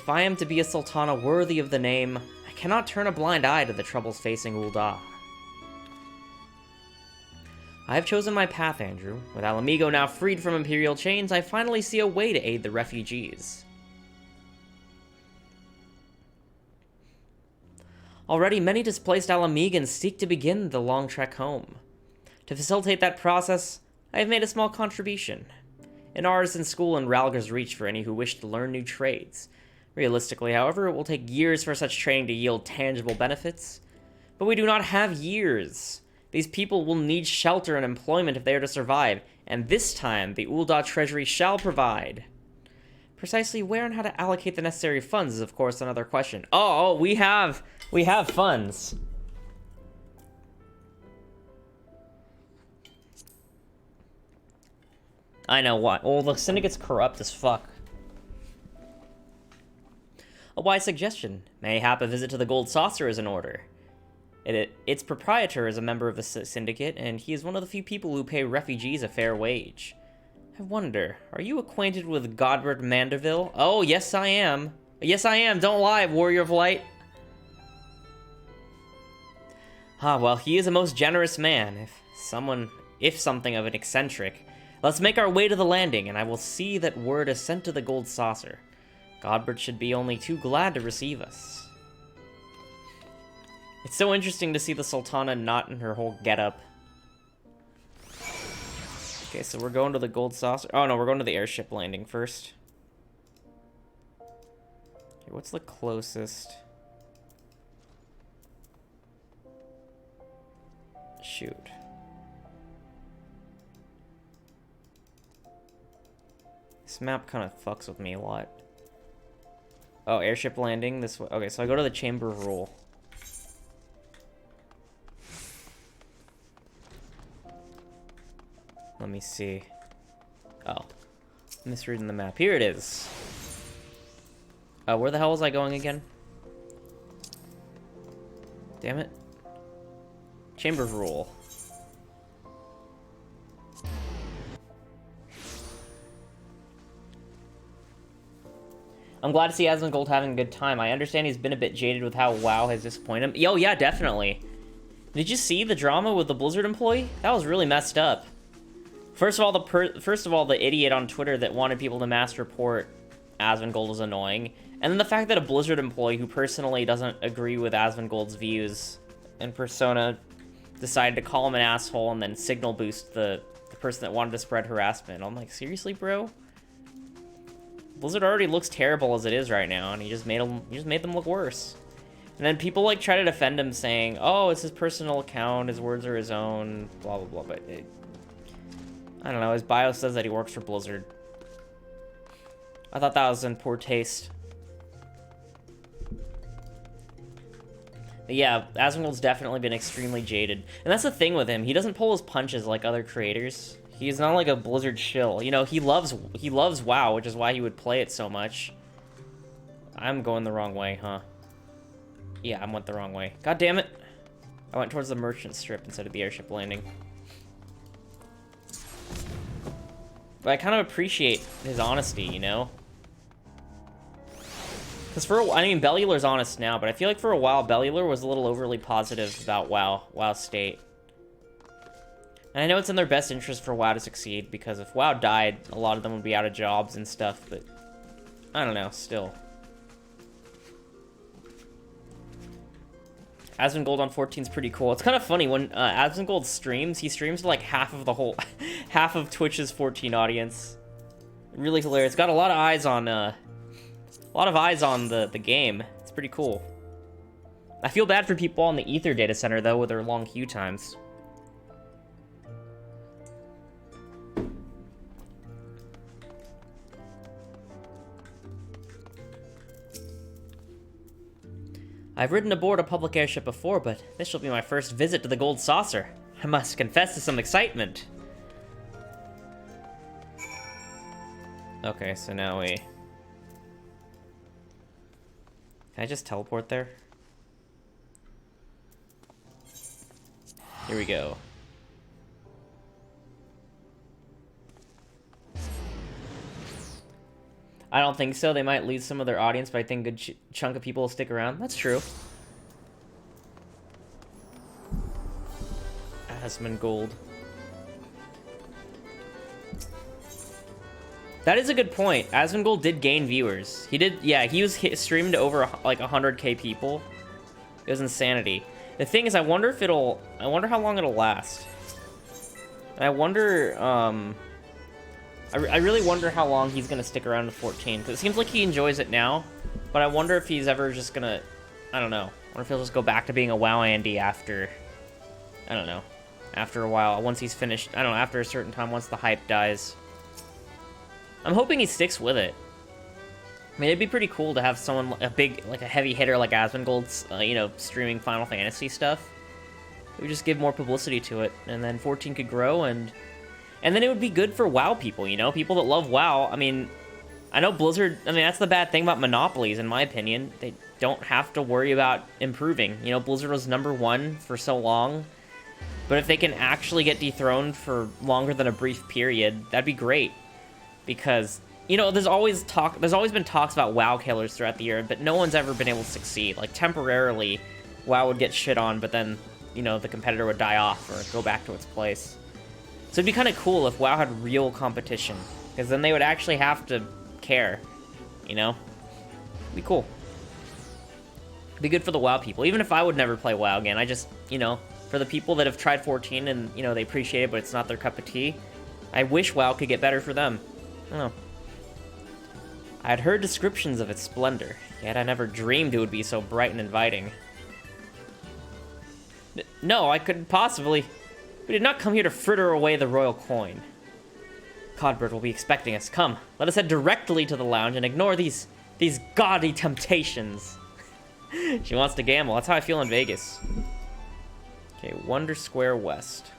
I am to be a Sultana worthy of the name, I cannot turn a blind eye to the troubles facing Ul'dah. I have chosen my path, Andrew. With Alamigo now freed from Imperial chains, I finally see a way to aid the refugees. Already, many displaced Alamegans seek to begin the long trek home. To facilitate that process, I have made a small contribution. An artisan school in Ralgar's Reach for any who wish to learn new trades. Realistically, however, it will take years for such training to yield tangible benefits. But we do not have years. These people will need shelter and employment if they are to survive, and this time the Ul'dah Treasury shall provide. Precisely where and how to allocate the necessary funds is, of course, another question. Oh, we have funds. I know what. Well, the Syndicate's corrupt as fuck. A wise suggestion. Mayhap a visit to the Gold Saucer is in order. Its proprietor is a member of the Syndicate, and he is one of the few people who pay refugees a fair wage. I wonder, are you acquainted with Godbert Manderville? Oh, yes I am. Yes I am, don't lie, Warrior of Light. Well, he is a most generous man, if something of an eccentric. Let's make our way to the landing, and I will see that word is sent to the Gold Saucer. Godbert should be only too glad to receive us. It's so interesting to see the Sultana not in her whole getup. Okay, so we're going to the Gold Saucer. Oh no, we're going to the airship landing first. Okay, what's the closest? Shoot. This map kind of fucks with me a lot. Oh, airship landing this way. Okay, so I go to the Chamber of Rule. Let me see. Oh. Misreading the map. Here it is. Where the hell was I going again? Damn it. Chamber of Rule. I'm glad to see Asmongold having a good time. I understand he's been a bit jaded with how WoW has disappointed him. Yo, yeah, definitely. Did you see the drama with the Blizzard employee? That was really messed up. First of all, the idiot on Twitter that wanted people to mass report Asmongold was annoying. And then the fact that a Blizzard employee who personally doesn't agree with Asmongold's views and persona decided to call him an asshole and then signal boost the person that wanted to spread harassment. I'm like, seriously, bro? Blizzard already looks terrible as it is right now, and he just made them look worse. And then people like try to defend him, saying, "Oh, it's his personal account. His words are his own." Blah blah blah. But I don't know. His bio says that he works for Blizzard. I thought that was in poor taste. Yeah, Asmongold's definitely been extremely jaded. And that's the thing with him. He doesn't pull his punches like other creators. He's not like a Blizzard shill. You know, he loves WoW, which is why he would play it so much. I'm going the wrong way, huh? Yeah, I went the wrong way. God damn it. I went towards the merchant strip instead of the airship landing. But I kind of appreciate his honesty, you know? Because I mean, Bellular's honest now, but I feel like for a while, Bellular was a little overly positive about WoW state. And I know it's in their best interest for WoW to succeed, because if WoW died, a lot of them would be out of jobs and stuff, but I don't know, still. Asmongold on 14 is pretty cool. It's kind of funny when Asmongold streams. He streams to like half of Twitch's 14 audience. Really hilarious. Got a lot of eyes on the game. It's pretty cool. I feel bad for people on the Ether data center though, with their long queue times. I've ridden aboard a public airship before, but this shall be my first visit to the Gold Saucer. I must confess to some excitement. Okay, so now we... Can I just teleport there? Here we go. I don't think so. They might lose some of their audience, but I think a good chunk of people will stick around. That's true. Asmongold. That is a good point. Asmongold did gain viewers. He did, yeah, he was streamed to over like 100k people. It was insanity. The thing is, I wonder how long it'll last. And I wonder, I really wonder how long he's gonna stick around to 14, because it seems like he enjoys it now, but I wonder if he's ever just gonna, I don't know, I wonder if he'll just go back to being a WoW Andy after, I don't know, after a while, once he's finished, I don't know, after a certain time, once the hype dies. I'm hoping he sticks with it. I mean, it'd be pretty cool to have someone, a big, like a heavy hitter like Asmongold's, you know, streaming Final Fantasy stuff. It would just give more publicity to it, and then 14 could grow, and then it would be good for WoW people, you know? People that love WoW. I mean, I know Blizzard... I mean, that's the bad thing about monopolies, in my opinion. They don't have to worry about improving. You know, Blizzard was #1 for so long. But if they can actually get dethroned for longer than a brief period, that'd be great. Because, you know, there's always been talks about WoW killers throughout the year, but no one's ever been able to succeed. Like, temporarily, WoW would get shit on, but then, you know, the competitor would die off or go back to its place. So it'd be kind of cool if WoW had real competition, because then they would actually have to care, you know? It'd be cool. It'd be good for the WoW people. Even if I would never play WoW again, I just, you know, for the people that have tried 14 and, you know, they appreciate it, but it's not their cup of tea, I wish WoW could get better for them. I don't know. I had heard descriptions of its splendor, yet I never dreamed it would be so bright and inviting. No, I couldn't possibly... We did not come here to fritter away the royal coin. Codbird will be expecting us. Come, let us head directly to the lounge and ignore these gaudy temptations. She wants to gamble. That's how I feel in Vegas. Okay, Wonder Square West.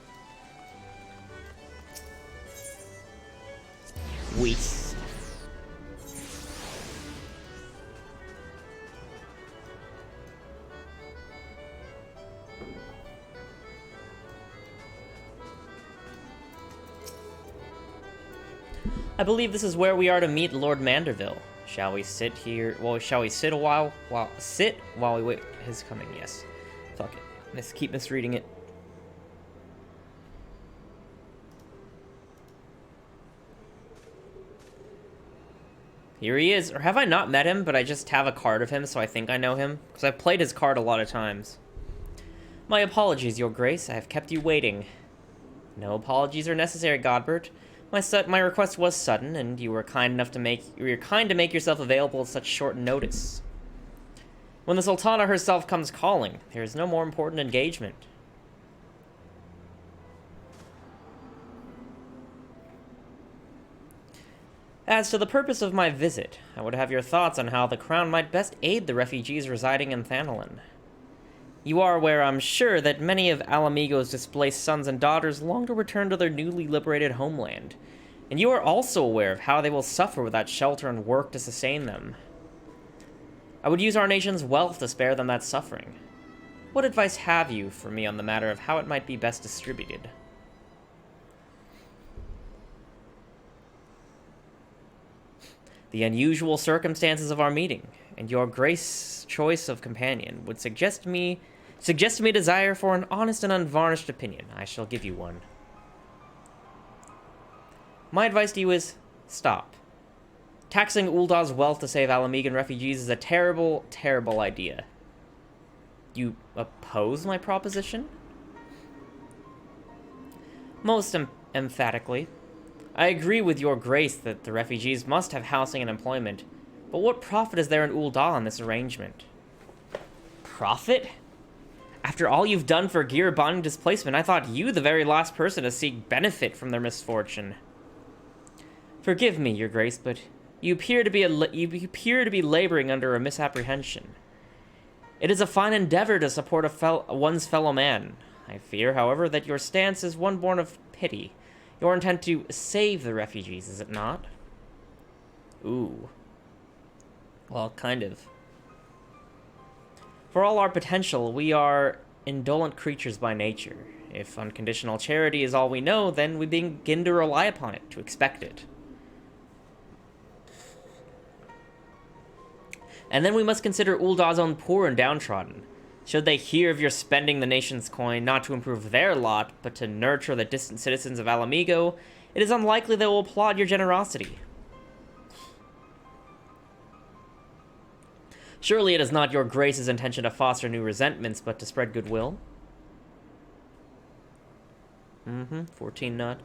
Weiss. I believe this is where we are to meet Lord Manderville. Shall we sit here? Well, shall we sit a while? Sit while we wait his coming? Yes. Fuck it. Let's keep misreading it. Here he is. Or have I not met him, but I just have a card of him, so I think I know him? Because I've played his card a lot of times. My apologies, Your Grace. I have kept you waiting. No apologies are necessary, Godbert. My request was sudden, and you were kind to make yourself available at such short notice. When the Sultana herself comes calling, there is no more important engagement. As to the purpose of my visit, I would have your thoughts on how the Crown might best aid the refugees residing in Thanalin. You are aware, I'm sure, that many of Alamigo's displaced sons and daughters long to return to their newly liberated homeland. And you are also aware of how they will suffer without shelter and work to sustain them. I would use our nation's wealth to spare them that suffering. What advice have you for me on the matter of how it might be best distributed? The unusual circumstances of our meeting, and your grace choice of companion, would suggest to me desire for an honest and unvarnished opinion. I shall give you one. My advice to you is, stop. Taxing Uldah's wealth to save Alamigan refugees is a terrible, terrible idea. You oppose my proposition? Most emphatically. I agree with your grace that the refugees must have housing and employment, but what profit is there in Uldah in this arrangement? Profit? After all you've done for Girabani displacement, I thought you the very last person to seek benefit from their misfortune. Forgive me, your grace, but you appear to be laboring under a misapprehension. It is a fine endeavor to support one's fellow man. I fear, however, that your stance is one born of pity. Your intent to save the refugees, is it not? Ooh. Well, kind of. For all our potential, we are indolent creatures by nature. If unconditional charity is all we know, then we begin to rely upon it, to expect it. And then we must consider Uldah's own poor and downtrodden. Should they hear of your spending the nation's coin not to improve their lot, but to nurture the distant citizens of Alamigo, it is unlikely they will applaud your generosity. Surely it is not your grace's intention to foster new resentments, but to spread goodwill? 14 nut.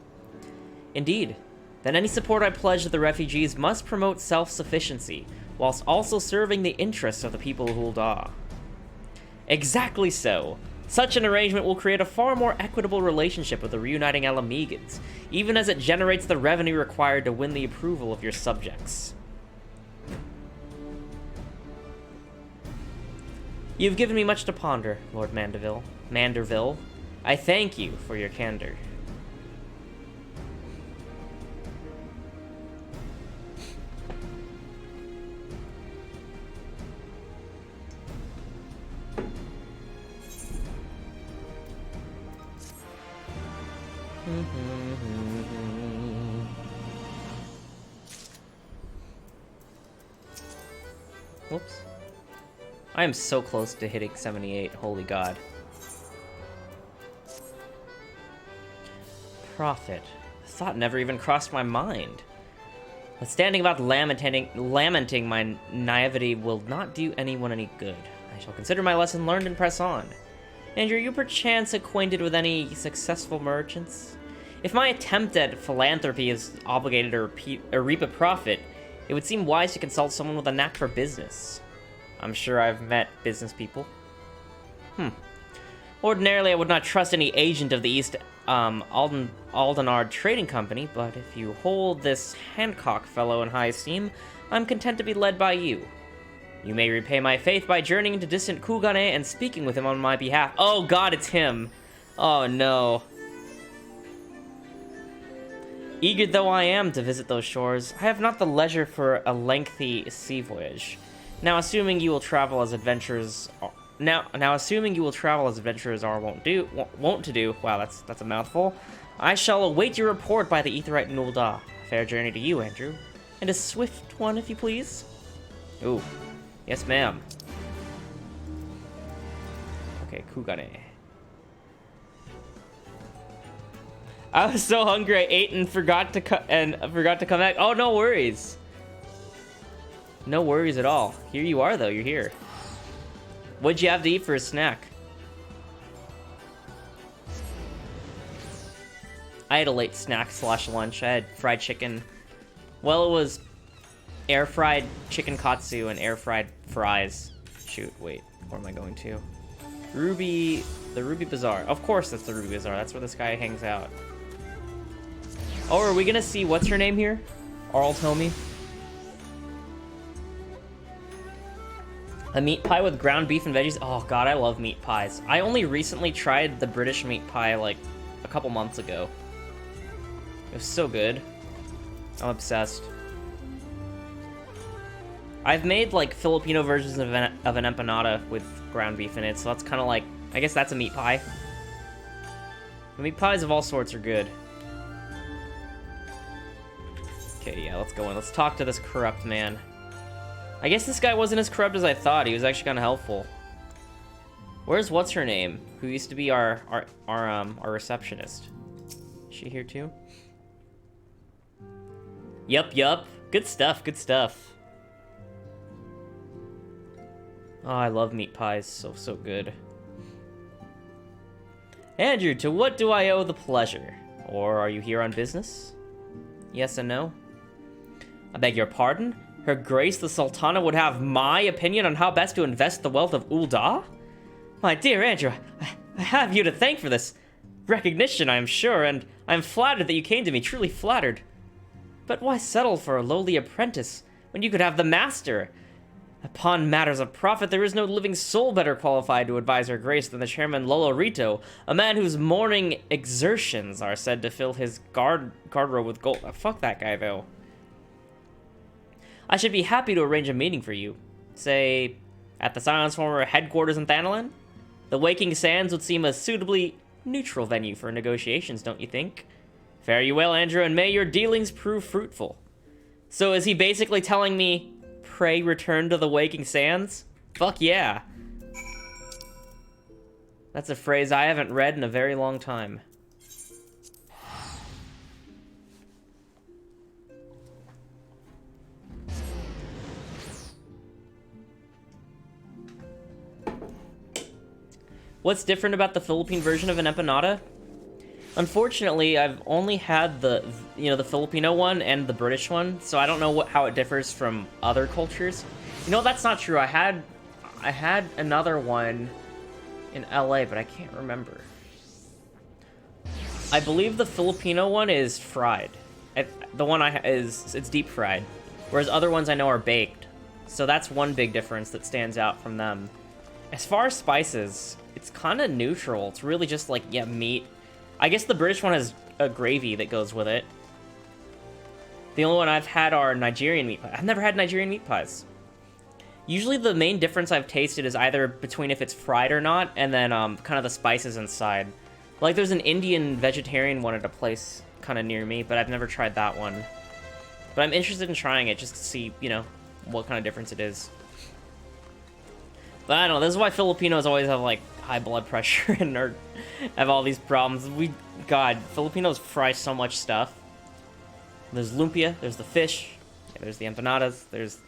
Indeed. Then any support I pledge to the refugees must promote self-sufficiency, whilst also serving the interests of the people of Uldah. Exactly so. Such an arrangement will create a far more equitable relationship with the reuniting Alamegans, even as it generates the revenue required to win the approval of your subjects. You've given me much to ponder, Lord Manderville. I thank you for your candor. Whoops. I am so close to hitting 78, holy god. Profit. The thought never even crossed my mind. But standing about lamenting my naivety will not do anyone any good. I shall consider my lesson learned and press on. Andrew, are you perchance acquainted with any successful merchants? If my attempt at philanthropy is obligated to reap a profit, it would seem wise to consult someone with a knack for business. I'm sure I've met business people. Ordinarily, I would not trust any agent of the East Aldenard Trading Company, but if you hold this Hancock fellow in high esteem, I'm content to be led by you. You may repay my faith by journeying to distant Kugane and speaking with him on my behalf. Oh god, it's him! Oh no. Eager though I am to visit those shores, I have not the leisure for a lengthy sea voyage. Now, assuming you will travel as adventurers are wont to do. Wow, that's a mouthful. I shall await your report by the Aetheryte in Uldah. Fair journey to you, Andrew, and a swift one, if you please. Ooh, yes, ma'am. Okay, Kugane. I was so hungry I ate and forgot to come back. Oh, no worries. No worries at all. Here you are, though. You're here. What'd you have to eat for a snack? I had a late snack / lunch. I had fried chicken. Well, it was air-fried chicken katsu and air-fried fries. Shoot, wait. Where am I going to? The Ruby Bazaar. Of course that's the Ruby Bazaar. That's where this guy hangs out. Oh, are we gonna see what's her name here? Arl Tommy. A meat pie with ground beef and veggies. Oh god, I love meat pies. I only recently tried the British meat pie like a couple months ago. It was so good. I'm obsessed. I've made like Filipino versions of an empanada with ground beef in it, so that's kind of like, I guess that's a meat pie. The meat pies of all sorts are good. Okay, yeah, let's go in. Let's talk to this corrupt man. I guess this guy wasn't as corrupt as I thought. He was actually kind of helpful. Where's what's her name? Who used to be our receptionist? Is she here too? Yup. Good stuff. Good stuff. Oh, I love meat pies. So good. Andrew, to what do I owe the pleasure? Or are you here on business? Yes and no. I beg your pardon? Her Grace the Sultana would have my opinion on how best to invest the wealth of Ul'dah? My dear Andrew, I have you to thank for this recognition, I am sure, and I am flattered that you came to me, truly flattered. But why settle for a lowly apprentice when you could have the master? Upon matters of profit, there is no living soul better qualified to advise Her Grace than the chairman Lolo Rito, a man whose morning exertions are said to fill his guard row with gold. Oh, fuck that guy, though. I should be happy to arrange a meeting for you. Say, at the Silence Former headquarters in Thanalan? The Waking Sands would seem a suitably neutral venue for negotiations, don't you think? Fare you well, Andrew, and may your dealings prove fruitful. So is he basically telling me, pray return to the Waking Sands? Fuck yeah. That's a phrase I haven't read in a very long time. What's different about the Philippine version of an empanada? Unfortunately, I've only had the Filipino one and the British one, so I don't know how it differs from other cultures. You know, that's not true. I had another one in LA, but I can't remember. I believe the Filipino one is fried. The one it's deep fried, whereas other ones I know are baked. So that's one big difference that stands out from them. As far as spices, it's kind of neutral. It's really just like, yeah, meat. I guess the British one has a gravy that goes with it. The only one I've had are Nigerian meat pies. I've never had Nigerian meat pies. Usually the main difference I've tasted is either between if it's fried or not, and then kind of the spices inside. Like there's an Indian vegetarian one at a place kind of near me, but I've never tried that one. But I'm interested in trying it just to see, you know, what kind of difference it is. But I don't know, this is why Filipinos always have, like, high blood pressure and have all these problems. God, Filipinos fry so much stuff. There's lumpia, there's the fish, there's the empanadas,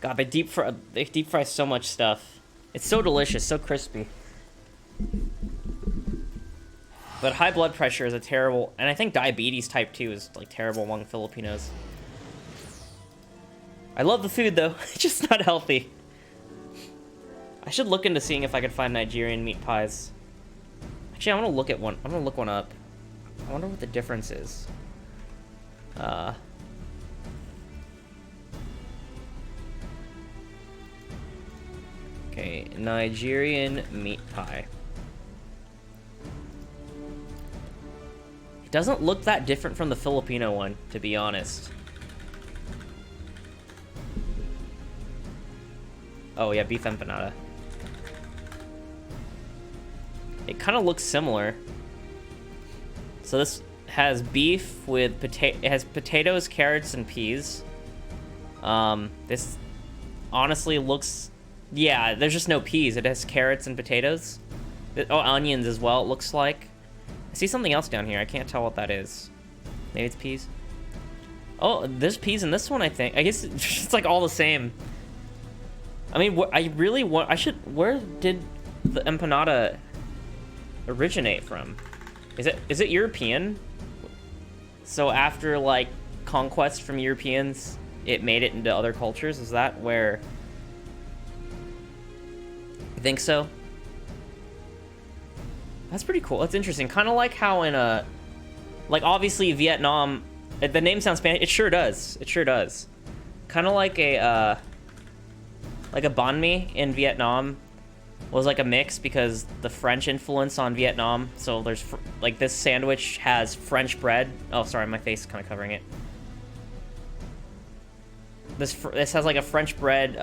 God, they deep fry so much stuff. It's so delicious, so crispy. But high blood pressure is a terrible, and I think diabetes type 2 is, like, terrible among Filipinos. I love the food, though. It's just not healthy. I should look into seeing if I could find Nigerian meat pies. Actually, I want to look at one. I'm gonna look one up. I wonder what the difference is. Okay, Nigerian meat pie. It doesn't look that different from the Filipino one, to be honest. Oh yeah, beef empanada. It kind of looks similar. So this has beef with it has potatoes, carrots, and peas. This honestly looks, yeah, there's just no peas. It has carrots and potatoes. Oh, onions as well, it looks like. I see something else down here. I can't tell what that is. Maybe it's peas. Oh, there's peas in this one, I think. I guess it's like all the same. I mean, where did the empanada originate from? Is it European? So after, like, conquest from Europeans, it made it into other cultures? Is that where... I think so. That's pretty cool. That's interesting. Kind of like how in a... Like, obviously, Vietnam... The name sounds Spanish. It sure does. It sure does. Kind of like a, Like a banh mi in Vietnam was like a mix because the French influence on Vietnam. So there's like this sandwich has French bread. Oh, sorry, my face is kind of covering it. This has like a French bread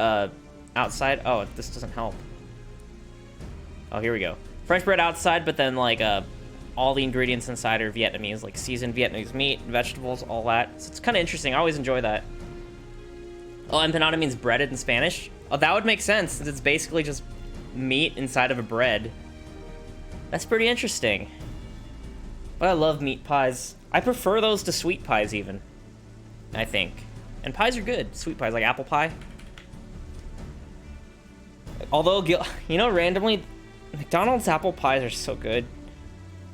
outside. Oh, this doesn't help. Oh, here we go. French bread outside, but then like all the ingredients inside are Vietnamese, like seasoned Vietnamese meat, vegetables, all that. So it's kind of interesting. I always enjoy that. Oh, empanada means breaded in Spanish? Oh, that would make sense, since it's basically just meat inside of a bread. That's pretty interesting. But I love meat pies. I prefer those to sweet pies even, I think. And pies are good. Sweet pies, like apple pie. Although, you know, randomly, McDonald's apple pies are so good.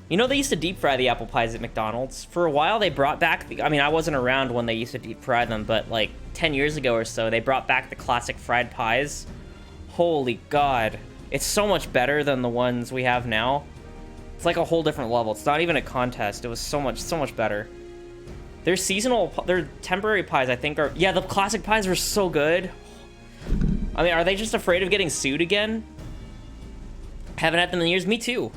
You know, they used to deep fry the apple pies at McDonald's. For a while, they brought back I mean, I wasn't around when they used to deep fry them, but like 10 years ago or so, they brought back the classic fried pies. Holy God. It's so much better than the ones we have now. It's like a whole different level. It's not even a contest. It was so much better. Their their temporary pies, I think, yeah, the classic pies were so good. I mean, are they just afraid of getting sued again? Haven't had them in years. Me too.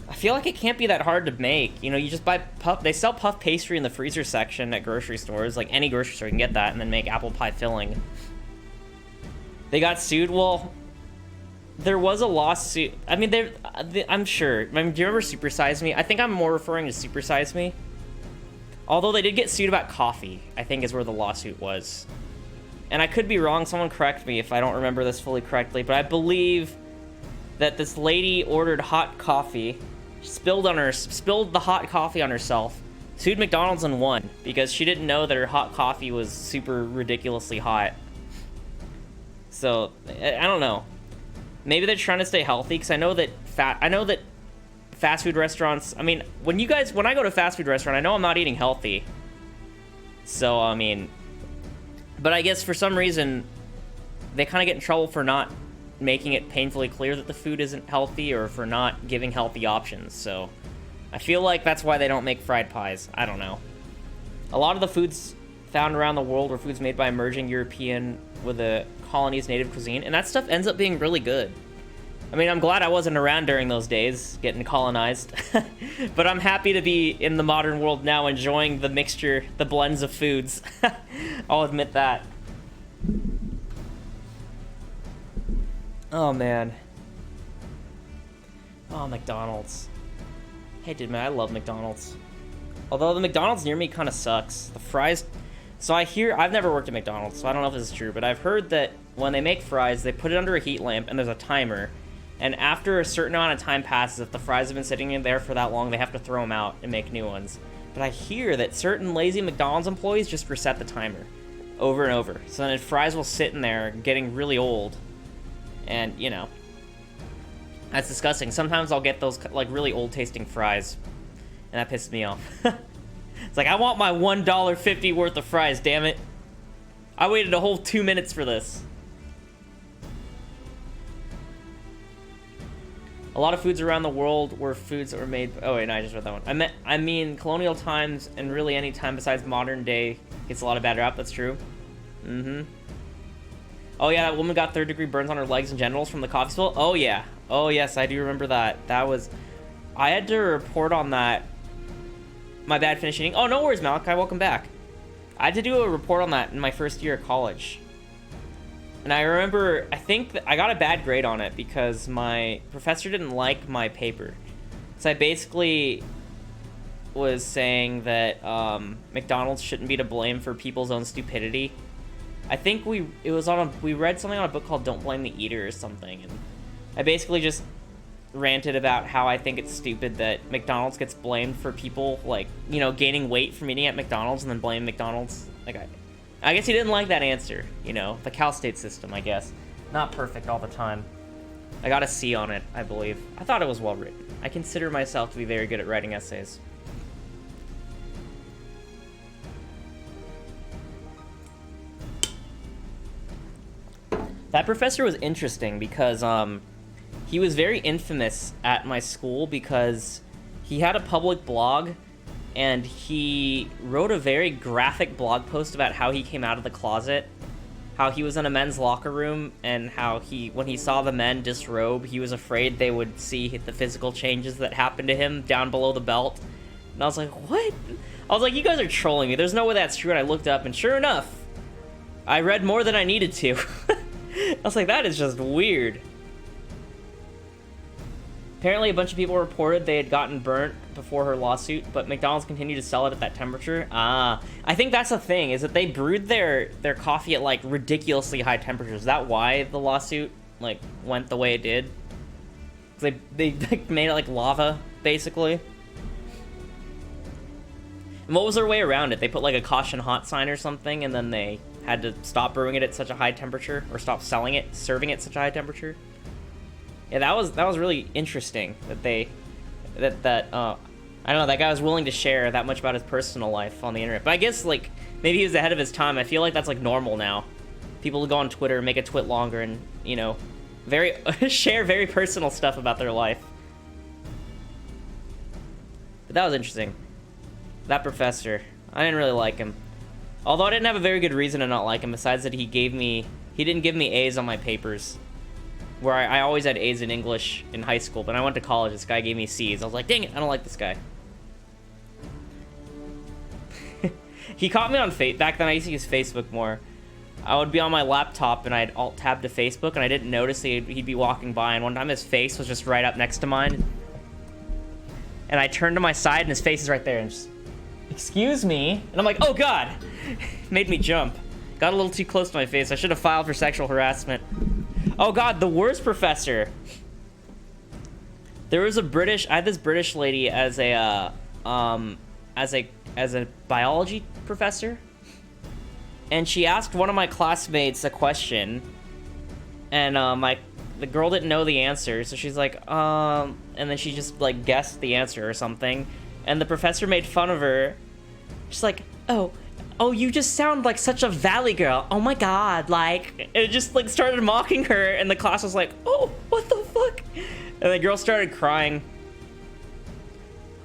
I feel like it can't be that hard to make. You know, you just buy they sell puff pastry in the freezer section at grocery stores. Like any grocery store, you can get that and then make apple pie filling. They got sued? Well, there was a lawsuit. I mean, I'm sure. I mean, do you remember Super Size Me? I think I'm more referring to Super Size Me. Although they did get sued about coffee, I think is where the lawsuit was. And I could be wrong. Someone correct me if I don't remember this fully correctly. But I believe that this lady ordered hot coffee, spilled the hot coffee on herself, sued McDonald's and won because she didn't know that her hot coffee was super ridiculously hot. So I don't know. Maybe they're trying to stay healthy because I know that fast food restaurants. I mean, when I go to a fast food restaurant, I know I'm not eating healthy. So I mean, but I guess for some reason they kind of get in trouble for not making it painfully clear that the food isn't healthy or for not giving healthy options. So I feel like that's why they don't make fried pies. I don't know. A lot of the foods found around the world were foods made by emerging European with the colony's native cuisine, and that stuff ends up being really good. I mean, I'm glad I wasn't around during those days, getting colonized. But I'm happy to be in the modern world now, enjoying the mixture, the blends of foods. I'll admit that. Oh, man. Oh, McDonald's. Hey, dude, man, I love McDonald's. Although the McDonald's near me kind of sucks. The fries... So I've never worked at McDonald's, so I don't know if this is true, but I've heard that when they make fries, they put it under a heat lamp, and there's a timer. And after a certain amount of time passes, if the fries have been sitting in there for that long, they have to throw them out and make new ones. But I hear that certain lazy McDonald's employees just reset the timer over and over. So then fries will sit in there getting really old. And, you know, that's disgusting. Sometimes I'll get those, like, really old-tasting fries, and that pisses me off. It's like, I want my $1.50 worth of fries, damn it. I waited a whole 2 minutes for this. A lot of foods around the world were foods that were made... Oh, wait, no, I just read that one. I mean, colonial times and really any time besides modern day gets a lot of bad rap. That's true. Mm-hmm. Oh, yeah, that woman got third-degree burns on her legs and genitals from the coffee spill? Oh, yeah. Oh, yes, I do remember that. That was... I had to report on that. My bad finishing. Oh, no worries, Malachi. Welcome back. I had to do a report on that in my first year of college. And I remember, I think that I got a bad grade on it because my professor didn't like my paper. So I basically was saying that McDonald's shouldn't be to blame for people's own stupidity. I think we read something on a book called Don't Blame the Eater or something. And I basically just ranted about how I think it's stupid that McDonald's gets blamed for people, like, you know, gaining weight from eating at McDonald's and then blame McDonald's. Like, I guess he didn't like that answer, you know, the Cal State system, I guess. Not perfect all the time. I got a C on it, I believe. I thought it was well written. I consider myself to be very good at writing essays. That professor was interesting because, he was very infamous at my school because he had a public blog and he wrote a very graphic blog post about how he came out of the closet. how he was in a men's locker room and how when he saw the men disrobe, he was afraid they would see the physical changes that happened to him down below the belt. And I was like, what? I was like, you guys are trolling me. There's no way that's true. And I looked up, and sure enough, I read more than I needed to. I was like, that is just weird. Apparently, a bunch of people reported they had gotten burnt before her lawsuit, but McDonald's continued to sell it at that temperature. I think that's the thing, is that they brewed their coffee at, like, ridiculously high temperatures. Is that why the lawsuit, like, went the way it did? They like, made it like lava, basically. And what was their way around it? They put, like, a caution hot sign or something, and then they had to stop brewing it at such a high temperature, or stop selling it, serving it at such a high temperature. Yeah, that was really interesting that I don't know, that guy was willing to share that much about his personal life on the internet. But I guess, like, maybe he was ahead of his time. I feel like that's, like, normal now. People go on Twitter, make a twit longer, and, you know, share very personal stuff about their life. But that was interesting. That professor, I didn't really like him. Although I didn't have a very good reason to not like him, besides that he didn't give me A's on my papers. Where I always had A's in English in high school, but when I went to college, this guy gave me C's. I was like, dang it, I don't like this guy. He caught me on back then I used to use Facebook more. I would be on my laptop and I'd alt-tab to Facebook, and I didn't notice he'd be walking by, and one time his face was just right up next to mine. And I turned to my side and his face is right there, and just, excuse me? And I'm like, oh god! Made me jump. Got a little too close to my face. I should have filed for sexual harassment. Oh god, the worst professor. There was I had this British lady as a biology professor. And she asked one of my classmates a question. And the girl didn't know the answer, so she's like, and then she just like guessed the answer or something. And the professor made fun of her. She's like, oh, you just sound like such a valley girl. Oh my god, like, it just like started mocking her, and the class was like, oh, what the fuck? And the girl started crying.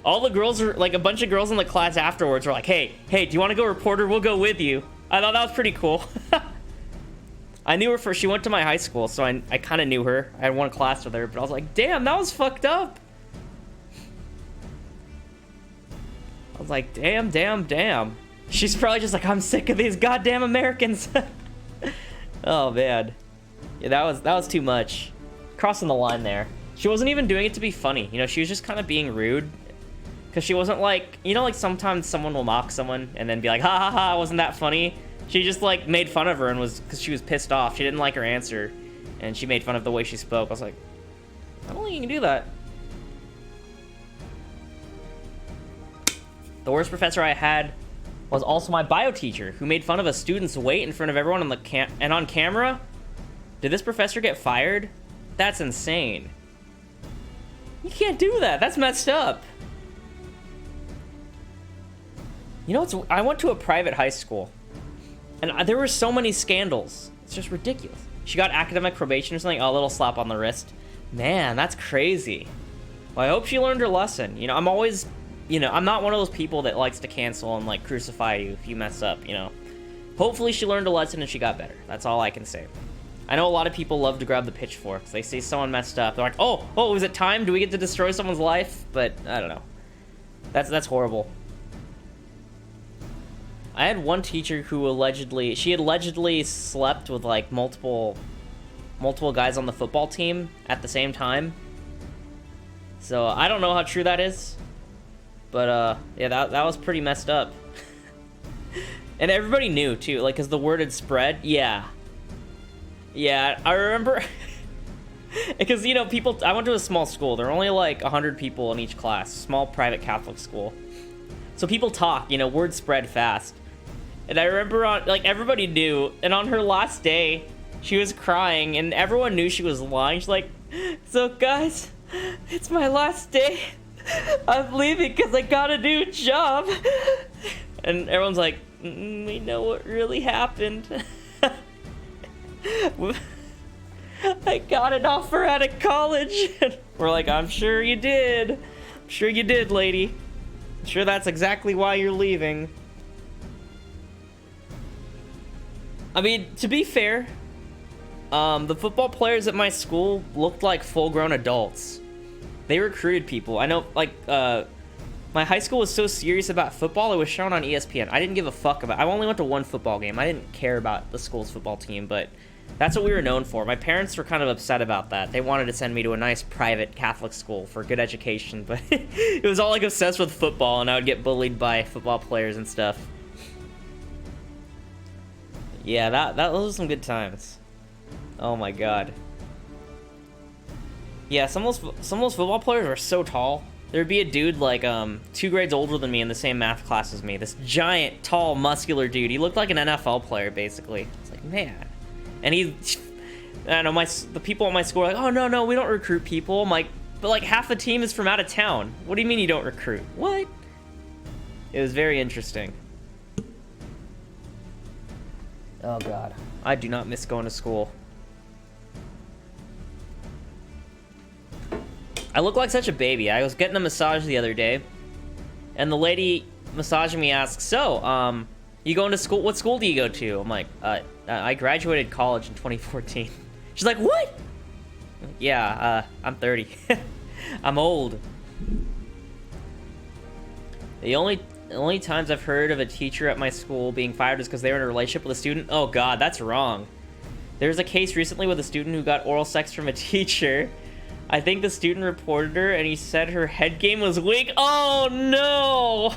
All the girls were like, a bunch of girls in the class afterwards were like, hey, do you want to go report her? We'll go with you. I thought that was pretty cool. I knew her she went to my high school, so I kind of knew her. I had one class with her, but I was like, damn, that was fucked up. I was like, damn. She's probably just like, I'm sick of these goddamn Americans. Oh, man. Yeah, that was too much. Crossing the line there. She wasn't even doing it to be funny. You know, she was just kind of being rude. Because she wasn't like, you know, like sometimes someone will mock someone and then be like, ha ha ha, wasn't that funny? She just like made fun of her and because she was pissed off. She didn't like her answer. And she made fun of the way she spoke. I was like, I don't think you can do that. The worst professor I had was also my bio teacher, who made fun of a student's weight in front of everyone on camera. Did this professor get fired? That's insane. You can't do that. That's messed up. You know, I went to a private high school, and there were so many scandals. It's just ridiculous. She got academic probation or something. Oh, a little slap on the wrist. Man, that's crazy. Well, I hope she learned her lesson. You know, I'm always... You know, I'm not one of those people that likes to cancel and, like, crucify you if you mess up, you know. Hopefully she learned a lesson and she got better. That's all I can say. I know a lot of people love to grab the pitchforks. They see someone messed up. They're like, oh, is it time? Do we get to destroy someone's life? But, I don't know. That's horrible. I had one teacher who allegedly slept with, like, multiple guys on the football team at the same time. So, I don't know how true that is. But, yeah, that was pretty messed up. And everybody knew, too, like, because the word had spread. Yeah, I remember... Because, you know, I went to a small school. There were only, like, 100 people in each class. Small private Catholic school. So people talk, you know, word spread fast. And I remember, everybody knew. And on her last day, she was crying, and everyone knew she was lying. She's like, so, guys, it's my last day. I'm leaving because I got a new job. And everyone's like, we know what really happened. I got an offer out of college. We're like, I'm sure you did. I'm sure you did, lady. I'm sure that's exactly why you're leaving. I mean, to be fair, the football players at my school looked like full-grown adults. They recruited people. I know, like, my high school was so serious about football, it was shown on ESPN. I didn't give a fuck about it. I only went to one football game. I didn't care about the school's football team, but that's what we were known for. My parents were kind of upset about that. They wanted to send me to a nice private Catholic school for good education, but it was all, like, obsessed with football, and I would get bullied by football players and stuff. Yeah, those were some good times. Oh my god. Yeah, some of those football players are so tall. There'd be a dude like 2 grades older than me in the same math class as me. This giant, tall, muscular dude. He looked like an NFL player, basically. It's like, man. And I don't know, the people at my school are like, oh no, we don't recruit people. I'm like, but like half the team is from out of town. What do you mean you don't recruit? What? It was very interesting. Oh god. I do not miss going to school. I look like such a baby. I was getting a massage the other day, and the lady massaging me asked, so, you going to school? What school do you go to? I'm like, I graduated college in 2014. She's like, what? I'm like, yeah, I'm 30. I'm old. The only times I've heard of a teacher at my school being fired is because they were in a relationship with a student. Oh god, that's wrong. There's a case recently with a student who got oral sex from a teacher. I think the student reported her, and he said her head game was weak. Oh, no!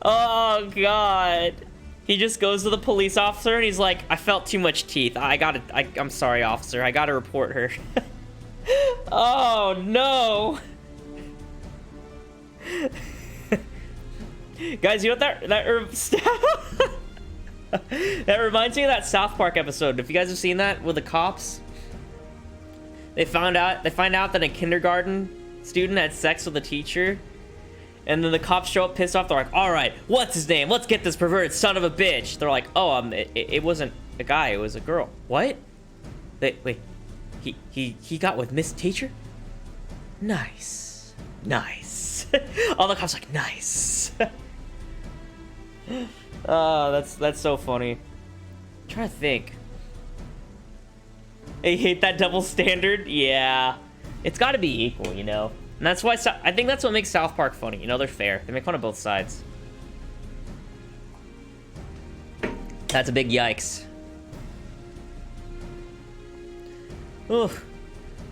Oh, God. He just goes to the police officer, and he's like, I felt too much teeth. I'm sorry, officer. I gotta report her. Oh, no! Guys, you know what that reminds me of that South Park episode. If you guys have seen that with the cops, they find out that a kindergarten student had sex with a teacher, and then the cops show up pissed off. They're like, all right, what's his name? Let's get this perverted son of a bitch. They're like, oh, it wasn't a guy, it was a girl. What? Wait, he got with Miss Teacher? Nice. All the cops are like, nice. Oh, that's so funny. I'm trying to think. I hate that double standard. Yeah, it's got to be equal, you know. And that's why I think that's what makes South Park funny. You know, they're fair. They make fun of both sides. That's a big yikes. Oof.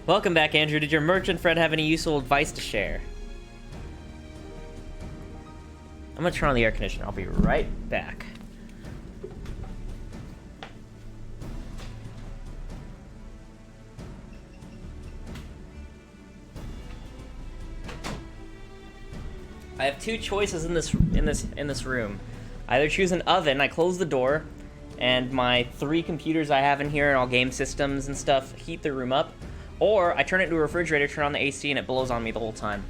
Welcome back, Andrew. Did your merchant friend have any useful advice to share? I'm gonna turn on the air conditioner. I'll be right back. I have 2 choices in this room. I either choose an oven, I close the door, and my 3 computers I have in here and all game systems and stuff heat the room up, or I turn it into a refrigerator, turn on the AC, and it blows on me the whole time.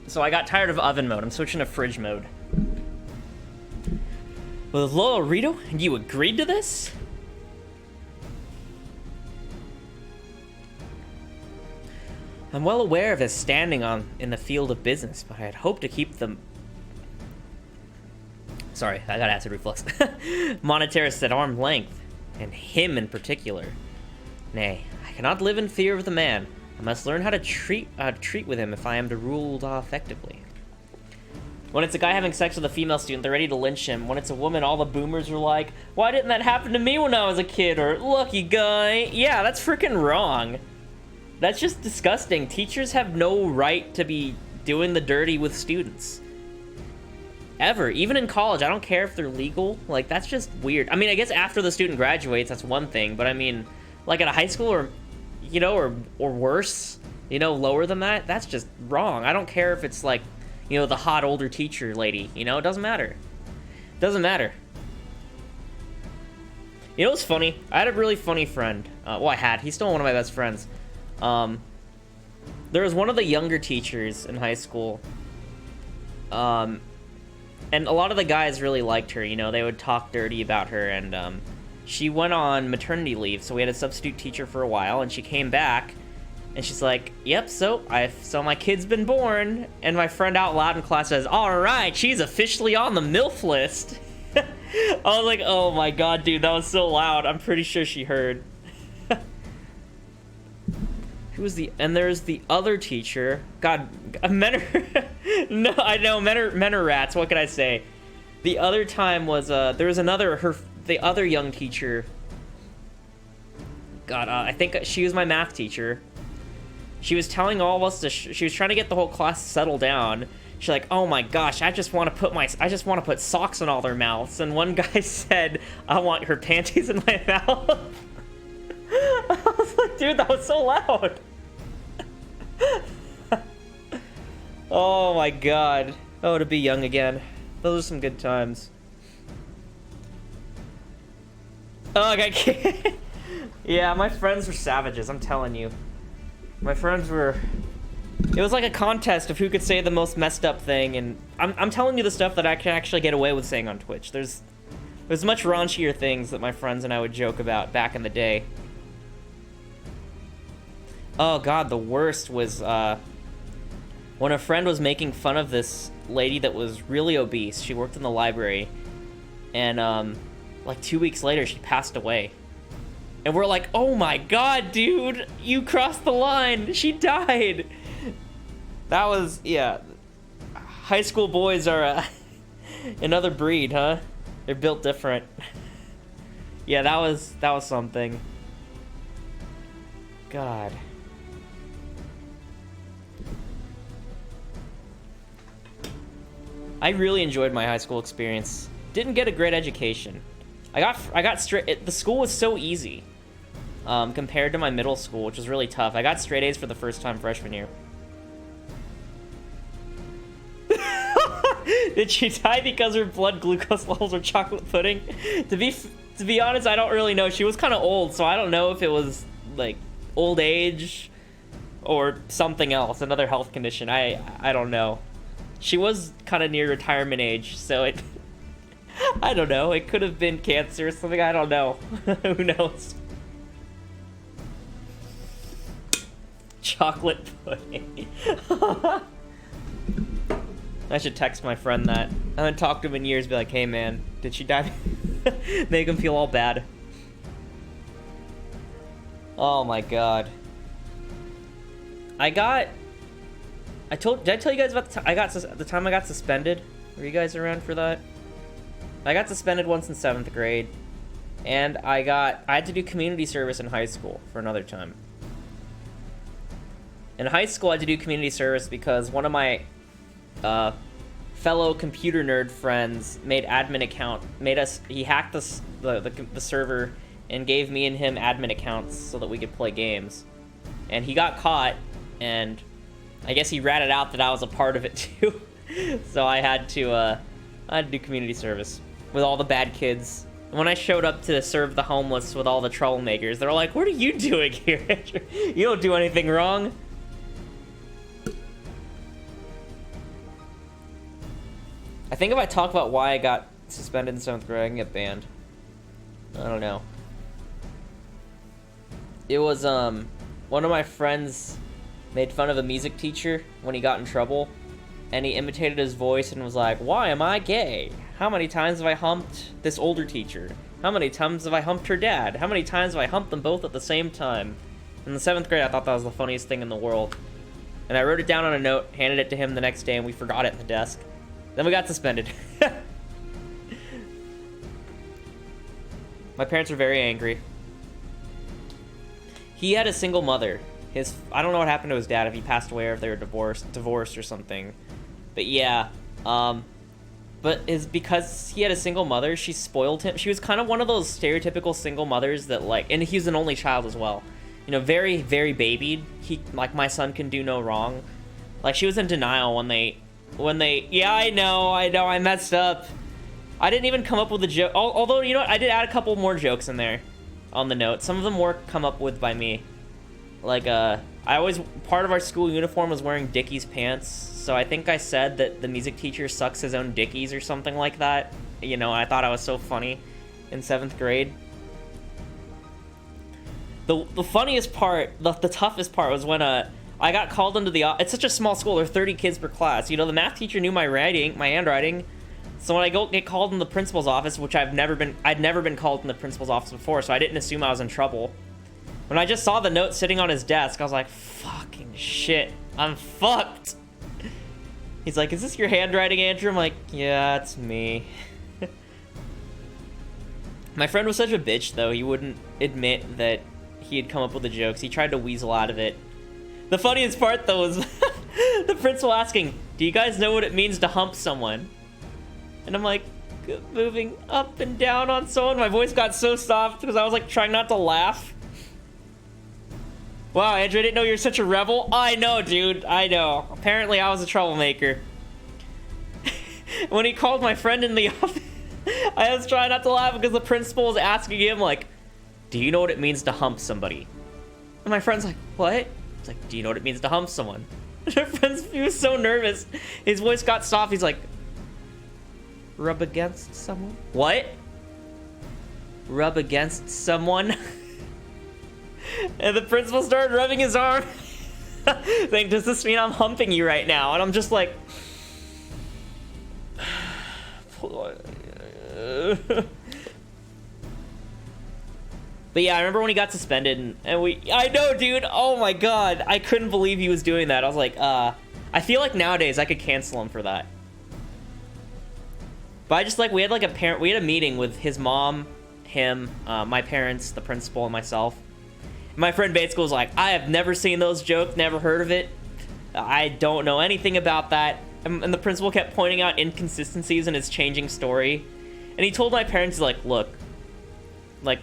So I got tired of oven mode. I'm switching to fridge mode. With Lola Rito, you agreed to this? I'm well aware of his standing in the field of business, but I had hoped to keep them. Sorry, I got acid reflux. Monetarist at arm's length, and him in particular. Nay, I cannot live in fear of the man. I must learn how to treat with him if I am to rule effectively. When it's a guy having sex with a female student, they're ready to lynch him. When it's a woman, all the boomers are like, why didn't that happen to me when I was a kid? Or, lucky guy. Yeah, that's freaking wrong. That's just disgusting. Teachers have no right to be doing the dirty with students. Ever. Even in college, I don't care if they're legal. Like, that's just weird. I mean, I guess after the student graduates, that's one thing. But I mean, like at a high school or, you know, or worse, you know, lower than that, that's just wrong. I don't care if it's like, you know, the hot older teacher lady, you know, it doesn't matter. Doesn't matter. You know what's funny? I had a really funny friend. He's still one of my best friends. There was one of the younger teachers in high school. And a lot of the guys really liked her, you know, they would talk dirty about her, and she went on maternity leave, so we had a substitute teacher for a while, and she came back, And she's like, yep, so my kid's been born. And my friend out loud in class says, all right, she's officially on the MILF list. I was like, oh my god, dude, that was so loud. I'm pretty sure she heard. And there's the other teacher. God, men are, no, I know, men are rats, what can I say? The other time was, there was the other young teacher. God, I think she was my math teacher. She was telling all of us she was trying to get the whole class to settle down. She's like, "Oh my gosh, I just want to put socks in all their mouths." And one guy said, "I want her panties in my mouth." I was like, dude, that was so loud. Oh my god. Oh, to be young again. Those are some good times. Oh, I got yeah, my friends were savages, I'm telling you. My friends were... It was like a contest of who could say the most messed up thing, and I'm telling you the stuff that I can actually get away with saying on Twitch. There's much raunchier things that my friends and I would joke about back in the day. Oh god, the worst was when a friend was making fun of this lady that was really obese. She worked in the library, and like 2 weeks later she passed away. And we're like, oh my god, dude, you crossed the line. She died. That was, yeah. High school boys are another breed, huh? They're built different. Yeah, that was something. God. I really enjoyed my high school experience. Didn't get a great education. I got straight. The school was so easy. Compared to my middle school, which was really tough. I got straight A's for the first time freshman year. Did she die because her blood glucose levels were chocolate pudding? To be honest, I don't really know. She was kind of old, so I don't know if it was like old age or something else, another health condition. I don't know. She was kind of near retirement age, so it I don't know. It could have been cancer or something. I don't know. Who knows? Chocolate pudding. I should text my friend that. I haven't talked to him in years, be like, hey man, did she die? Make him feel all bad. Oh my god. Did I tell you guys about the time I got suspended? Were you guys around for that? I got suspended once in 7th grade. And I had to do community service in high school for another time. In high school, I had to do community service because one of my fellow computer nerd friends made admin account. He hacked the server and gave me and him admin accounts so that we could play games. And he got caught, and I guess he ratted out that I was a part of it too. So I had to do community service with all the bad kids. When I showed up to serve the homeless with all the troublemakers, they were like, what are you doing here? You don't do anything wrong. I think if I talk about why I got suspended in 7th grade, I can get banned. I don't know. It was, one of my friends made fun of a music teacher when he got in trouble, and he imitated his voice and was like, why am I gay? How many times have I humped this older teacher? How many times have I humped her dad? How many times have I humped them both at the same time? In the 7th grade, I thought that was the funniest thing in the world. And I wrote it down on a note, handed it to him the next day, and we forgot it at the desk. Then we got suspended. My parents were very angry. He had a single mother. I don't know what happened to his dad, if he passed away or if they were divorced or something. But yeah, because he had a single mother, she spoiled him. She was kind of one of those stereotypical single mothers that and he was an only child as well. You know, very, very babied. My son can do no wrong. Like, she was in denial when they, yeah, I know, I messed up. I didn't even come up with a joke, although, you know what, I did add a couple more jokes in there on the note. Some of them were come up with by me. Like, part of our school uniform was wearing Dickies pants, so I think I said that the music teacher sucks his own Dickies or something like that. You know, I thought I was so funny in 7th grade. The funniest part, the toughest part was when I got called into the it's such a small school, there are 30 kids per class. You know, the math teacher knew my handwriting. So when I get called in the principal's office, which I'd never been called in the principal's office before, so I didn't assume I was in trouble. When I just saw the note sitting on his desk, I was like, fucking shit, I'm fucked. He's like, is this your handwriting, Andrew? I'm like, yeah, it's me. My friend was such a bitch, though. He wouldn't admit that he had come up with the jokes. He tried to weasel out of it. The funniest part, though, was the principal asking, do you guys know what it means to hump someone? And I'm like, moving up and down on someone. My voice got so soft because I was like trying not to laugh. Wow, Andrew, I didn't know you were such a rebel. I know, dude, I know. Apparently I was a troublemaker. When he called my friend in the office, I was trying not to laugh because the principal was asking him, like, do you know what it means to hump somebody? And my friend's like, what? It's like, do you know what it means to hump someone? And my friend, he was so nervous. His voice got soft. He's like, rub against someone? What? Rub against someone? And the principal started rubbing his arm. Saying, does this mean I'm humping you right now? And I'm just like... But yeah, I remember when he got suspended, and I know, dude, oh my god, I couldn't believe he was doing that. I was like, I feel like nowadays I could cancel him for that. But I just, like, we had a meeting with his mom, him, my parents, the principal, and myself. And my friend basically was like, I have never seen those jokes, never heard of it. I don't know anything about that. And the principal kept pointing out inconsistencies in his changing story. And he told my parents, like, look, like,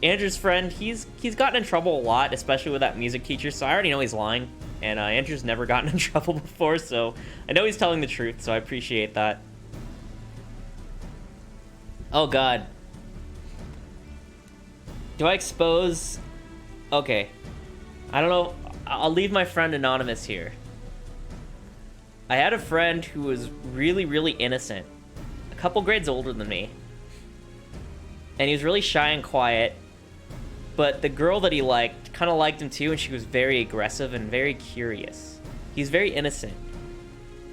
Andrew's friend, he's gotten in trouble a lot, especially with that music teacher, so I already know he's lying. And Andrew's never gotten in trouble before, so I know he's telling the truth, so I appreciate that. Oh god. Do I expose... Okay. I don't know. I'll leave my friend anonymous here. I had a friend who was really, really innocent. A couple grades older than me. And he was really shy and quiet. But the girl that he liked kind of liked him too, and she was very aggressive and very curious. He's very innocent.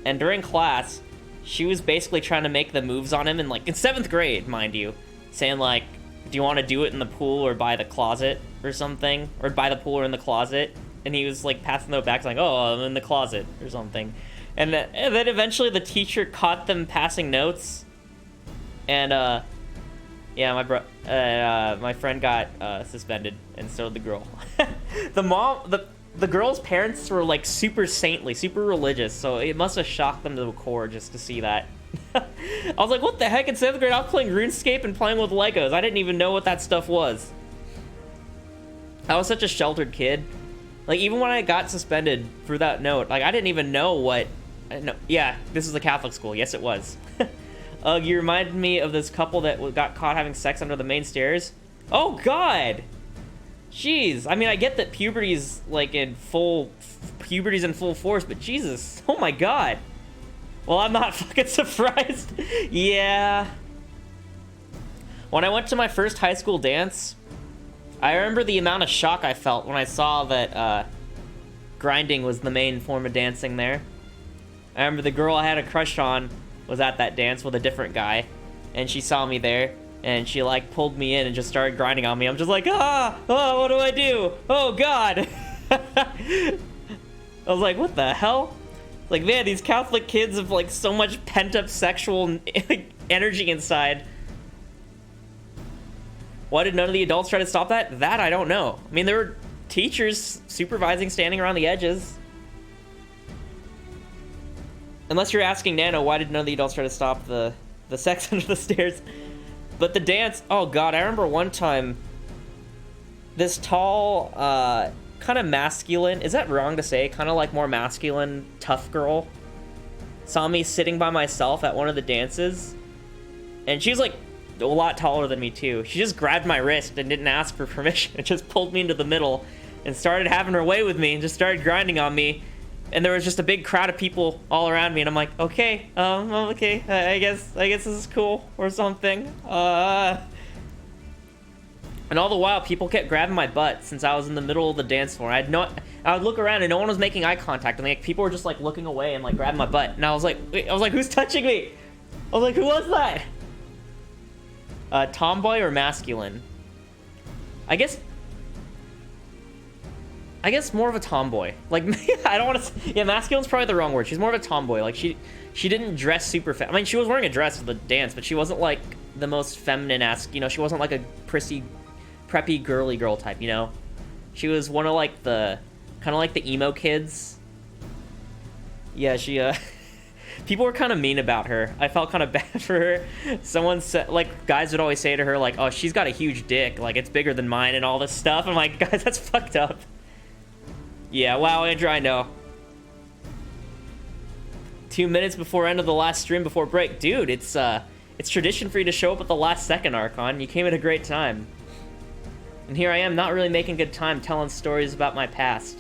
And during class, she was basically trying to make the moves on him in 7th grade, mind you. Saying like, do you want to do it in the pool or by the closet or something? Or by the pool or in the closet? And he was like passing the back like, oh, I'm in the closet or something. And then eventually the teacher caught them passing notes. And yeah, my friend got suspended, and so did the girl. The girl's parents were like super saintly, super religious, so it must have shocked them to the core just to see that. I was like, what the heck? In 7th grade, I was playing RuneScape and playing with Legos. I didn't even know what that stuff was. I was such a sheltered kid. Like, even when I got suspended for that note, like, I didn't even know what... No, yeah, this is a Catholic school. Yes, it was. You reminded me of this couple that got caught having sex under the main stairs. Oh, God! Jeez. I mean, I get that puberty's, like, in full force, but Jesus. Oh, my God. Well, I'm not fucking surprised. Yeah. When I went to my first high school dance, I remember the amount of shock I felt when I saw that grinding was the main form of dancing there. I remember the girl I had a crush on was at that dance with a different guy, and she saw me there, and she like pulled me in and just started grinding on me. I'm just like, oh, what do I do? Oh, God. I was like, what the hell? Like, man, these Catholic kids have like so much pent-up sexual energy inside. Why did none of the adults try to stop that? That I don't know. I mean, there were teachers supervising, standing around the edges. Unless you're asking Nano, why did none of the adults try to stop the sex under the stairs? But the dance, oh god, I remember one time, this tall, kind of masculine, is that wrong to say? Kind of like more masculine, tough girl saw me sitting by myself at one of the dances. And she was like a lot taller than me too. She just grabbed my wrist and didn't ask for permission. It just pulled me into the middle and started having her way with me and just started grinding on me. And there was just a big crowd of people all around me, and I'm like, okay, okay, I guess this is cool or something. And all the while, people kept grabbing my butt since I was in the middle of the dance floor. I would look around and no one was making eye contact, and like people were just like looking away and like grabbing my butt. And I was like, who's touching me? I was like, who was that? Tomboy or masculine? I guess more of a tomboy. Like, I don't want to. Yeah, masculine's probably the wrong word. She's more of a tomboy. Like she didn't dress super. I mean, she was wearing a dress for the dance, but she wasn't like the most feminine-esque. You know, she wasn't like a prissy, preppy, girly girl type. You know, she was one of like the kind of like the emo kids. Yeah, she. People were kind of mean about her. I felt kind of bad for her. Someone said, like, guys would always say to her, like, oh, she's got a huge dick. Like, it's bigger than mine and all this stuff. I'm like, guys, that's fucked up. Yeah, wow, Andrew, I know. 2 minutes before end of the last stream before break. Dude, it's tradition for you to show up at the last second, Archon. You came at a great time. And here I am, not really making good time telling stories about my past.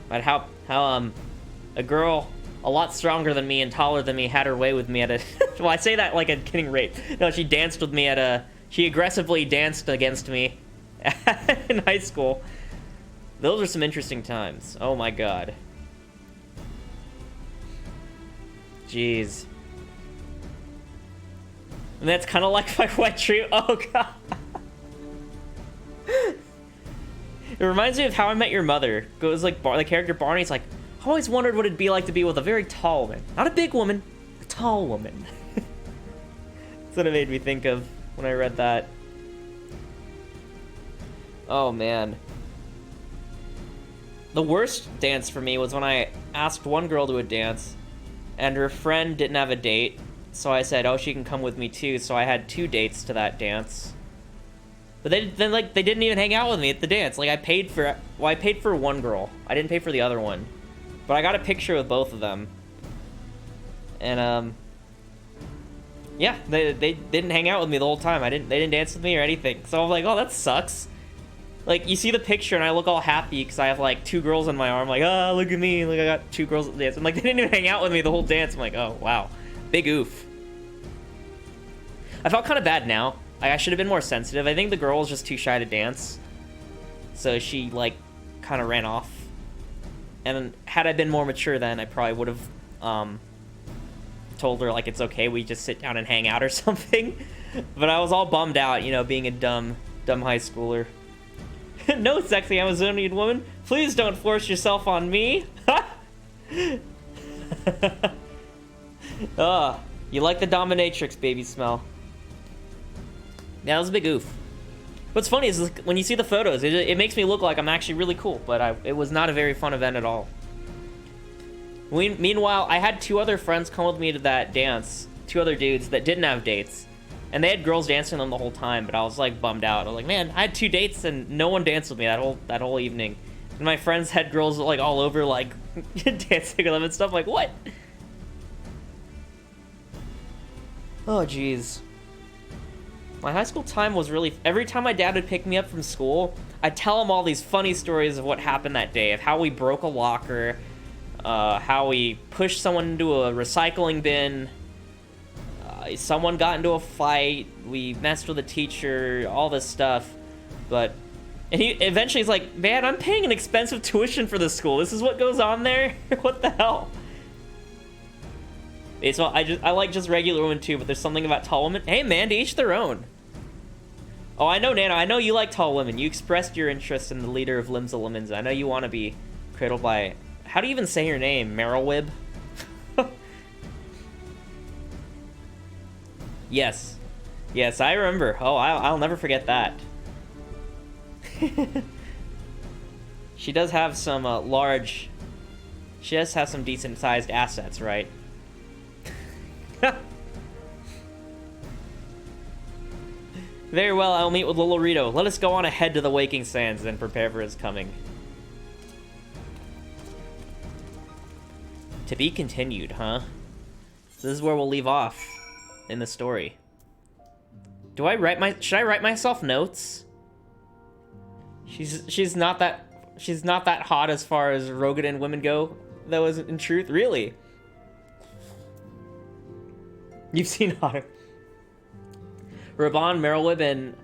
About how a girl a lot stronger than me and taller than me had her way with me at a... Well, I say that like I'm getting raped. No, she danced with me at a... She aggressively danced against me in high school. Those are some interesting times. Oh my god. Jeez. And that's kind of like my wet dream. Oh god. It reminds me of How I Met Your Mother. It was like the character Barney's like, I always wondered what it'd be like to be with a very tall woman. Not a big woman, a tall woman. That's what it made me think of when I read that. Oh, man. The worst dance for me was when I asked one girl to a dance, and her friend didn't have a date, so I said, oh, she can come with me too, so I had 2 dates to that dance. But they didn't even hang out with me at the dance. Like, I paid for one girl. I didn't pay for the other one. But I got a picture with both of them. And, yeah, they didn't hang out with me the whole time. They didn't dance with me or anything. So I'm like, oh, that sucks. Like, you see the picture and I look all happy because I have, like, 2 girls on my arm. Like, oh, look at me. Like, I got 2 girls at the dance. I'm like, they didn't even hang out with me the whole dance. I'm like, oh, wow. Big oof. I felt kind of bad now. I should have been more sensitive. I think the girl was just too shy to dance. So she, like, kind of ran off. And had I been more mature then, I probably would have told her, like, it's okay, we just sit down and hang out or something. But I was all bummed out, you know, being a dumb high schooler. No, sexy Amazonian woman, please don't force yourself on me. You like the dominatrix baby smell. Yeah, that was a big oof. What's funny is when you see the photos, it makes me look like I'm actually really cool, but it was not a very fun event at all. Meanwhile, I had 2 other friends come with me to that dance, 2 other dudes that didn't have dates, and they had girls dancing with them the whole time, but I was like bummed out. I was like, man, I had 2 dates and no one danced with me that whole evening. And my friends had girls like all over like dancing with them and stuff. Like, what? Oh, jeez. My high school time was really... Every time my dad would pick me up from school, I'd tell him all these funny stories of what happened that day, of how we broke a locker, how we pushed someone into a recycling bin, someone got into a fight, we messed with a teacher, all this stuff. But... And eventually he's like, man, I'm paying an expensive tuition for this school. This is what goes on there? What the hell? So I like just regular women too, but there's something about tall women. Hey man, to each their own. Oh, I know, Nana. I know you like tall women. You expressed your interest in the leader of Limsa Limenza. I know you want to be cradled by... How do you even say your name? Merylwib? Yes. Yes, I remember. Oh, I'll never forget that. She does have some large... She does have some decent-sized assets, right? Very well, I'll meet with Lolorito. Let us go on ahead to the Waking Sands and prepare for his coming. To be continued, huh? This is where we'll leave off in the story. Should I write myself notes? She's not that hot as far as Rogadan women go, though, in truth. Really? You've seen hotter. Raban, Merylwib, and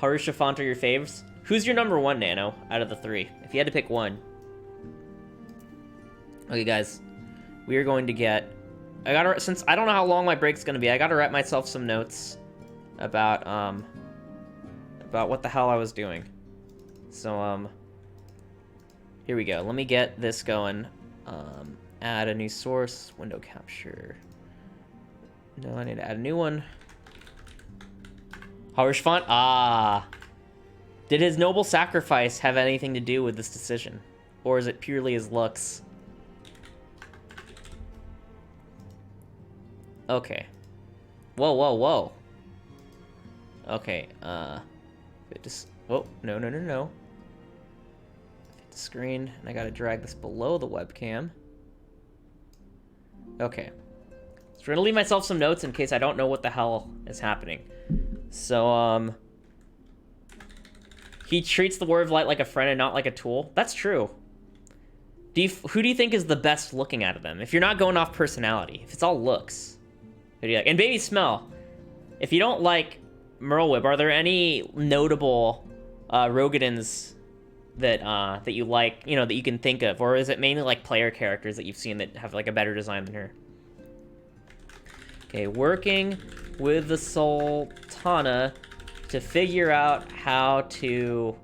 Harsha Font are your faves. Who's your number one, Nano, out of the three? If you had to pick one. Okay, guys. We are going to get... since I don't know how long my break's gonna be, I gotta write myself some notes about what the hell I was doing. So, here we go. Let me get this going. Add a new source, window capture. No, I need to add a new one. Harsh font? Ah. Did his noble sacrifice have anything to do with this decision? Or is it purely his looks? Okay. Whoa, whoa, whoa. Okay, just... Whoa, no, no, no, no. Hit the screen, and I gotta drag this below the webcam. Okay. So we're gonna leave myself some notes in case I don't know what the hell is happening. So, he treats the Word of Light like a friend and not like a tool. That's true. Who do you think is the best looking out of them? If you're not going off personality, if it's all looks, who do you like? And Baby Smell, if you don't like Merlwyb, are there any notable Rogadins that you like, you know, that you can think of? Or is it mainly like player characters that you've seen that have like a better design than her? Okay, working with the Sultana to figure out how to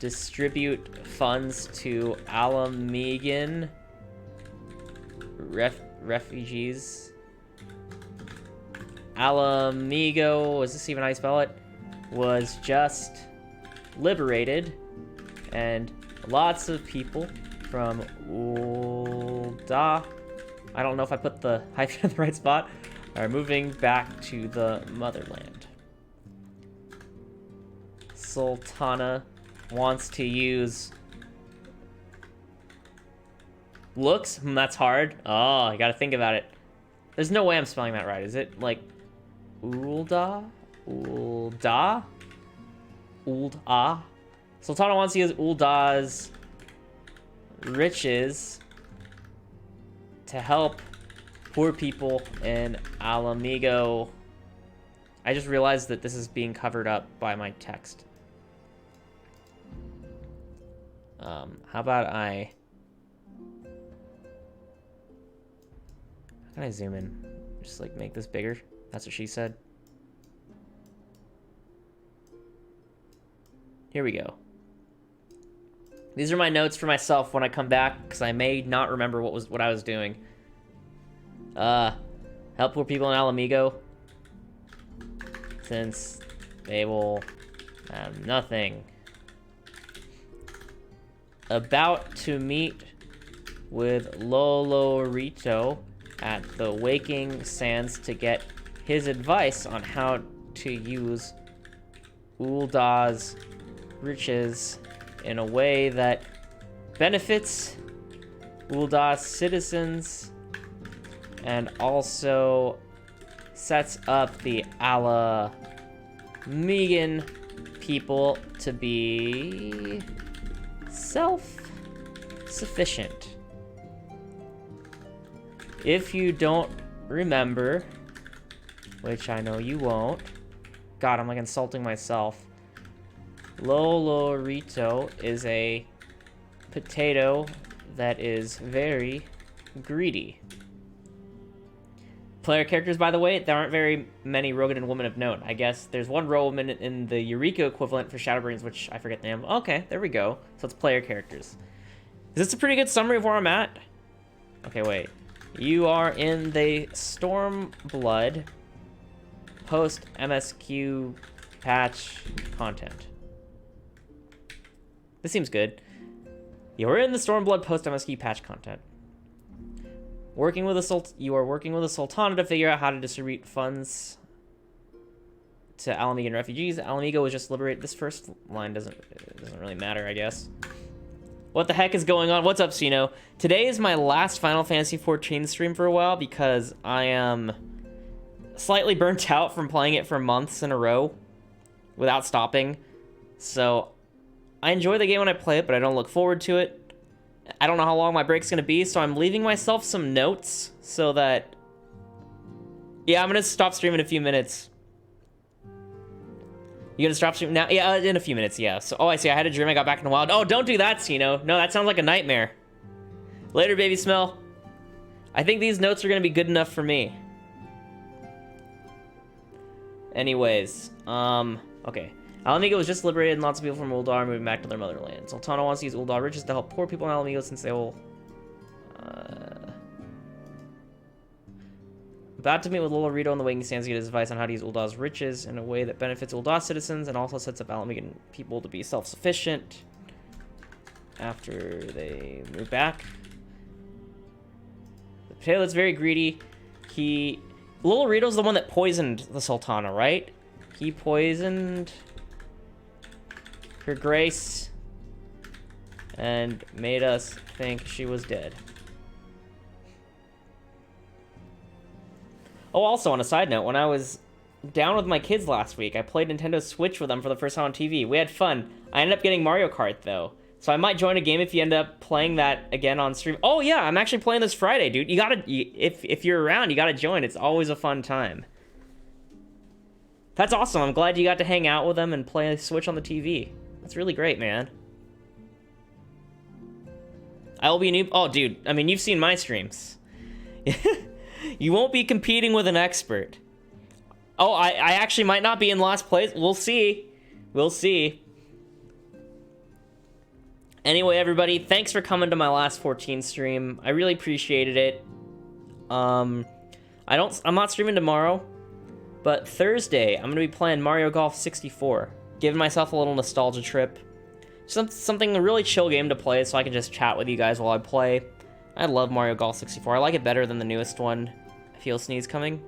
distribute funds to Alamegan refugees. Alamigo, is this even how you spell it? Was just liberated, and lots of people from Ulda, I don't know if I put the hyphen in the right spot, are moving back to the motherland. Sultana wants to use looks? That's hard. Oh, you gotta think about it. There's no way I'm spelling that right. Is it like Ulda? Ulda? Ulda? Sultana wants to use Ulda's riches to help poor people in Alamigo. I just realized that this is being covered up by my text. How about how can I zoom in? Just like make this bigger? That's what she said. Here we go. These are my notes for myself when I come back, because I may not remember what I was doing. Help poor people in Alamigo, since they will have nothing. About to meet with Lolorito at the Waking Sands to get his advice on how to use Ulda's riches in a way that benefits Ulda's citizens and also sets up the Alamegan people to be self-sufficient. If you don't remember, which I know you won't, God, I'm like insulting myself. Lolorito is a potato that is very greedy. Player characters, by the way, there aren't very many Rogan women of note. I guess there's one Roman in the Eureka equivalent for Shadowbringers, which I forget the name. Okay, there we go. So it's player characters. Is this a pretty good summary of where I'm at? Okay, wait. You are in the Stormblood post MSQ patch content. This seems good. You're in the Stormblood post MSQ patch content. You are working with the Sultana to figure out how to distribute funds to Alamigan refugees. Alamigo was just liberated. This first line doesn't really matter, I guess. What the heck is going on? What's up, Sino? Today is my last Final Fantasy XIV stream for a while because I am slightly burnt out from playing it for months in a row without stopping. So I enjoy the game when I play it, but I don't look forward to it. I don't know how long my break's gonna be, so I'm leaving myself some notes so that... Yeah, I'm gonna stop streaming in a few minutes. You gonna stop streaming now? Yeah, in a few minutes, yeah. So, oh, I see. I had a dream I got back in the wild. Oh, don't do that, Sino. No, that sounds like a nightmare. Later, baby smell. I think these notes are gonna be good enough for me. Anyways, okay. Alamigo was just liberated and lots of people from Uldar are moving back to their motherland. Sultana wants to use Uldar riches to help poor people in Alamigo since they will... About to meet with Lolorito on the waiting stands to get his advice on how to use Uldar's riches in a way that benefits Uldar citizens and also sets up Alamigan people to be self-sufficient after they move back. The potato that's very greedy. Lolorito's the one that poisoned the Sultana, right? He poisoned Her Grace and made us think she was dead. Oh, also, on a side note, when I was down with my kids last week, I played Nintendo Switch with them for the first time on TV. We had fun. I ended up getting Mario Kart, though. So I might join a game if you end up playing that again on stream. Oh, yeah, I'm actually playing this Friday, dude. You gotta... If you're around, you gotta join. It's always a fun time. That's awesome. I'm glad you got to hang out with them and play Switch on the TV. That's really great, man. I will be a noob. Oh, dude. I mean, you've seen my streams. You won't be competing with an expert. Oh, I actually might not be in last place. We'll see. We'll see. Anyway, everybody, thanks for coming to my last 14 stream. I really appreciated it. I'm not streaming tomorrow, but Thursday I'm gonna be playing Mario Golf 64, giving myself a little nostalgia trip. Something a really chill game to play, so I can just chat with you guys while I play. I love Mario Golf 64. I like it better than the newest one. I feel a sneeze coming.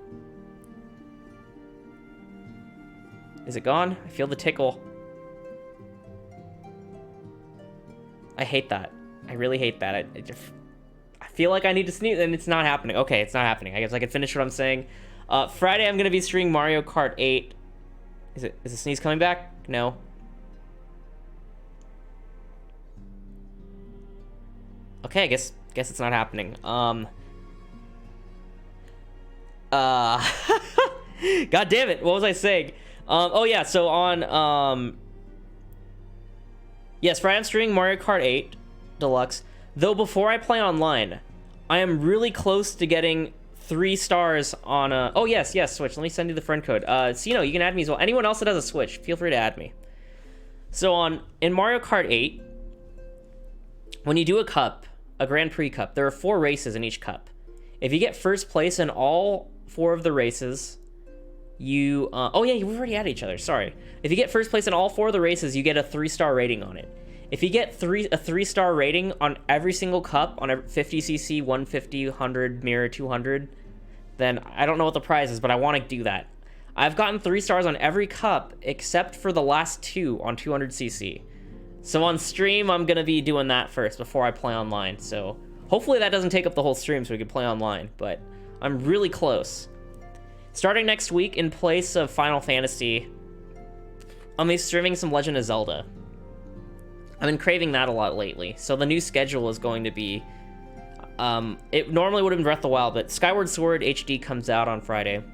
Is it gone? I feel the tickle. I hate that. I really hate that. I feel like I need to sneeze, and it's not happening. Okay, it's not happening. I guess I can finish what I'm saying. Friday, I'm going to be streaming Mario Kart 8. Is the sneeze coming back? No. Okay, I guess it's not happening. God damn it, what was I saying? Oh yeah, so on, yes, Friday I'm streaming Mario Kart 8 Deluxe. Though before I play online, I am really close to getting 3 stars on a... Oh, yes, Switch. Let me send you the friend code. Sino, you can add me as well. Anyone else that has a Switch, feel free to add me. So in Mario Kart 8, when you do a cup, a Grand Prix cup, there are 4 races in each cup. If you get first place in all 4 of the races, you... oh, yeah, we've already added each other. Sorry. If you get first place in all 4 of the races, you get a 3-star rating on it. If you get a 3-star rating on every single cup, on 50cc, 150, 100, mirror, 200, then I don't know what the prize is, but I want to do that. I've gotten 3 stars on every cup except for the last 2 on 200cc. So on stream, I'm going to be doing that first before I play online. So hopefully that doesn't take up the whole stream so we can play online, but I'm really close. Starting next week, in place of Final Fantasy, I'll be streaming some Legend of Zelda. I've been craving that a lot lately. So the new schedule is going to be... it normally would have been Breath of the Wild, but Skyward Sword HD comes out on Friday.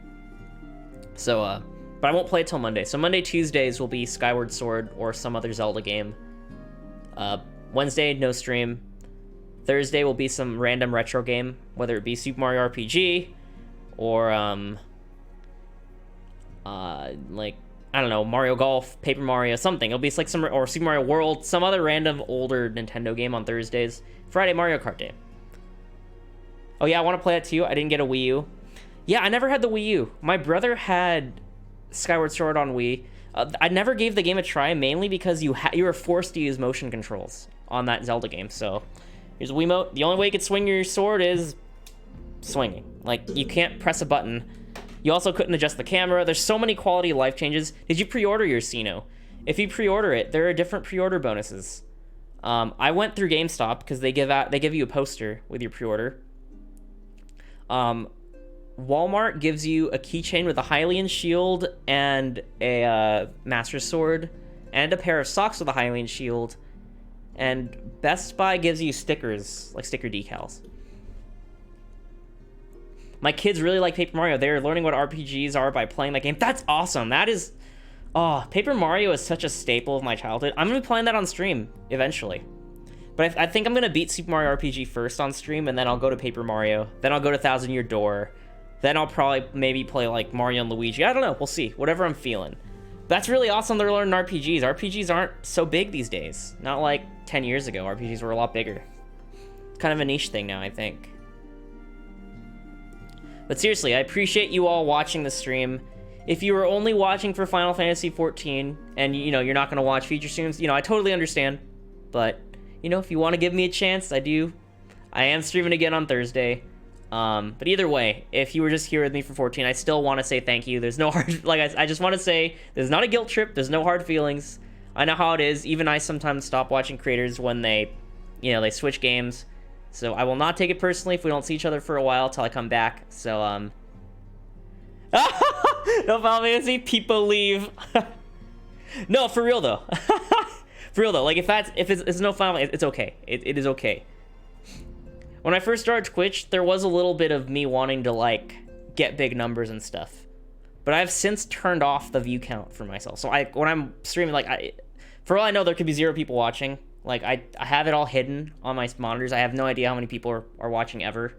So, but I won't play it till Monday. So Monday, Tuesdays will be Skyward Sword or some other Zelda game. Wednesday, no stream. Thursday will be some random retro game, whether it be Super Mario RPG or, like... I don't know, Mario Golf, Paper Mario, something. It'll be like or Super Mario World, some other random older Nintendo game on Thursdays. Friday, Mario Kart Day. Oh yeah, I want to play that too. I didn't get a Wii U. Yeah, I never had the Wii U. My brother had Skyward Sword on Wii. I never gave the game a try, mainly because you were forced to use motion controls on that Zelda game. So here's a Wiimote. The only way you can swing your sword is swinging. Like, you can't press a button. You also couldn't adjust the camera. There's so many quality of life changes. Did you pre-order your Sino? If you pre-order it, there are different pre-order bonuses. I went through GameStop because they give you a poster with your pre-order. Walmart gives you a keychain with a Hylian shield and a Master Sword and a pair of socks with a Hylian shield. And Best Buy gives you stickers, like sticker decals. My kids really like Paper Mario. They're learning what RPGs are by playing that game. That's awesome. That is... Oh, Paper Mario is such a staple of my childhood. I'm gonna be playing that on stream eventually. But I think I'm gonna beat Super Mario RPG first on stream, and then I'll go to Paper Mario. Then I'll go to Thousand Year Door. Then I'll probably maybe play like Mario and Luigi. I don't know. We'll see. Whatever I'm feeling. That's really awesome to learn RPGs. RPGs aren't so big these days. Not like 10 years ago. RPGs were a lot bigger. It's kind of a niche thing now, I think. But seriously, I appreciate you all watching the stream. If you were only watching for Final Fantasy XIV and, you know, you're not going to watch future streams, you know, I totally understand. But, you know, if you want to give me a chance, I am streaming again on Thursday. But either way, if you were just here with me for 14, I still want to say thank you. There's no hard, like, I just want to say, there's not a guilt trip. There's no hard feelings. I know how it is. Even I sometimes stop watching creators when they, you know, they switch games. So I will not take it personally if we don't see each other for a while till I come back. So, no Final Fantasy, people leave. No, for real though. For real though, like if it's no Final Fantasy, it's okay. It is okay. When I first started Twitch, there was a little bit of me wanting to like get big numbers and stuff, but I've since turned off the view count for myself. So when I'm streaming, like for all I know, there could be 0 people watching. Like I have it all hidden on my monitors. I have no idea how many people are watching ever.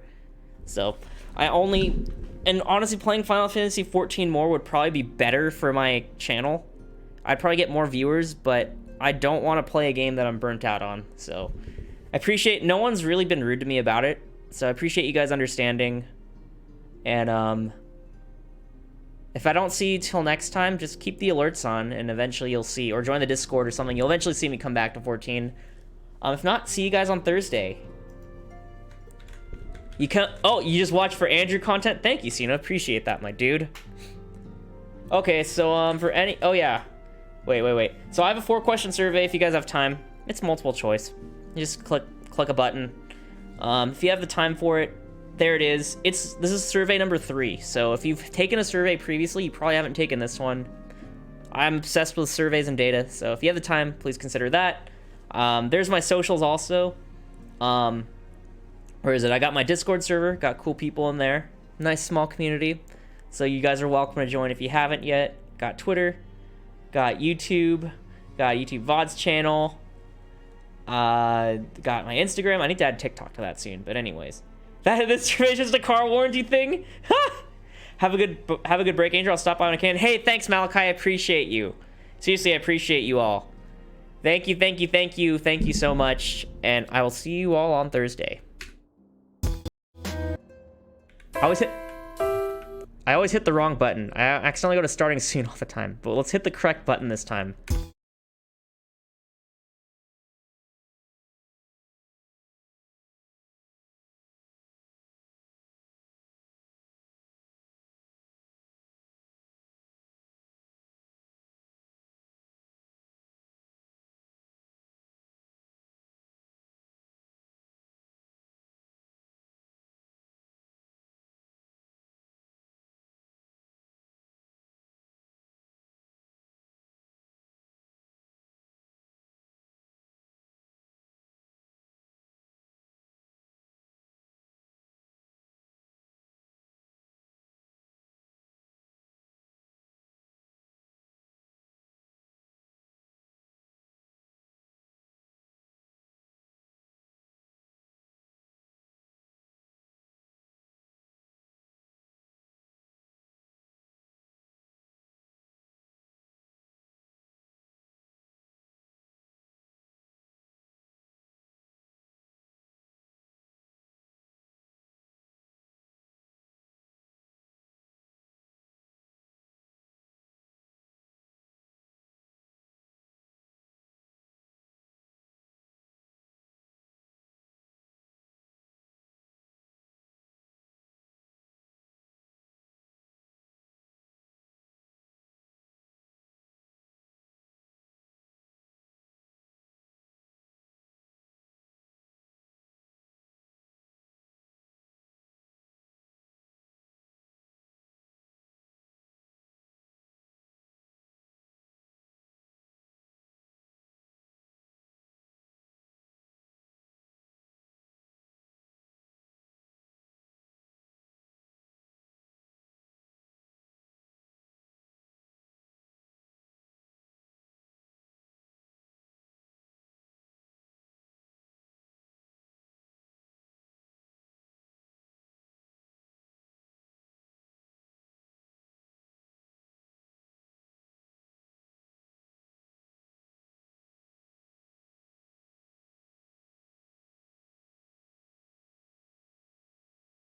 So and honestly, playing Final Fantasy 14 more would probably be better for my channel. I'd probably get more viewers, but I don't want to play a game that I'm burnt out on. So I appreciate, no one's really been rude to me about it, so I appreciate you guys understanding. And if I don't see you till next time, just keep the alerts on, and eventually you'll see, or join the Discord or something. You'll eventually see me come back to 14. If not, see you guys on Thursday. You just watch for Andrew content? Thank you, Cena. Appreciate that, my dude. Okay, so for any, oh yeah, wait. So I have a 4-question survey. If you guys have time, it's multiple choice. You just click a button. If you have the time for it, there it is. This is survey number 3. So if you've taken a survey previously, you probably haven't taken this one. I'm obsessed with surveys and data, so if you have the time, please consider that. There's my socials also. Where is it? I got my Discord server, got cool people in there. Nice small community. So you guys are welcome to join if you haven't yet. Got Twitter, got YouTube VODs channel. Got my Instagram. I need to add TikTok to that soon, but anyways. This is just a car warranty thing. Have a good break, Angel. I'll stop by when I can. Hey, thanks, Malachi. I appreciate you. Seriously, I appreciate you all. Thank you so much, and I will see you all on Thursday. I always hit the wrong button. I accidentally go to starting soon all the time, but let's hit the correct button this time.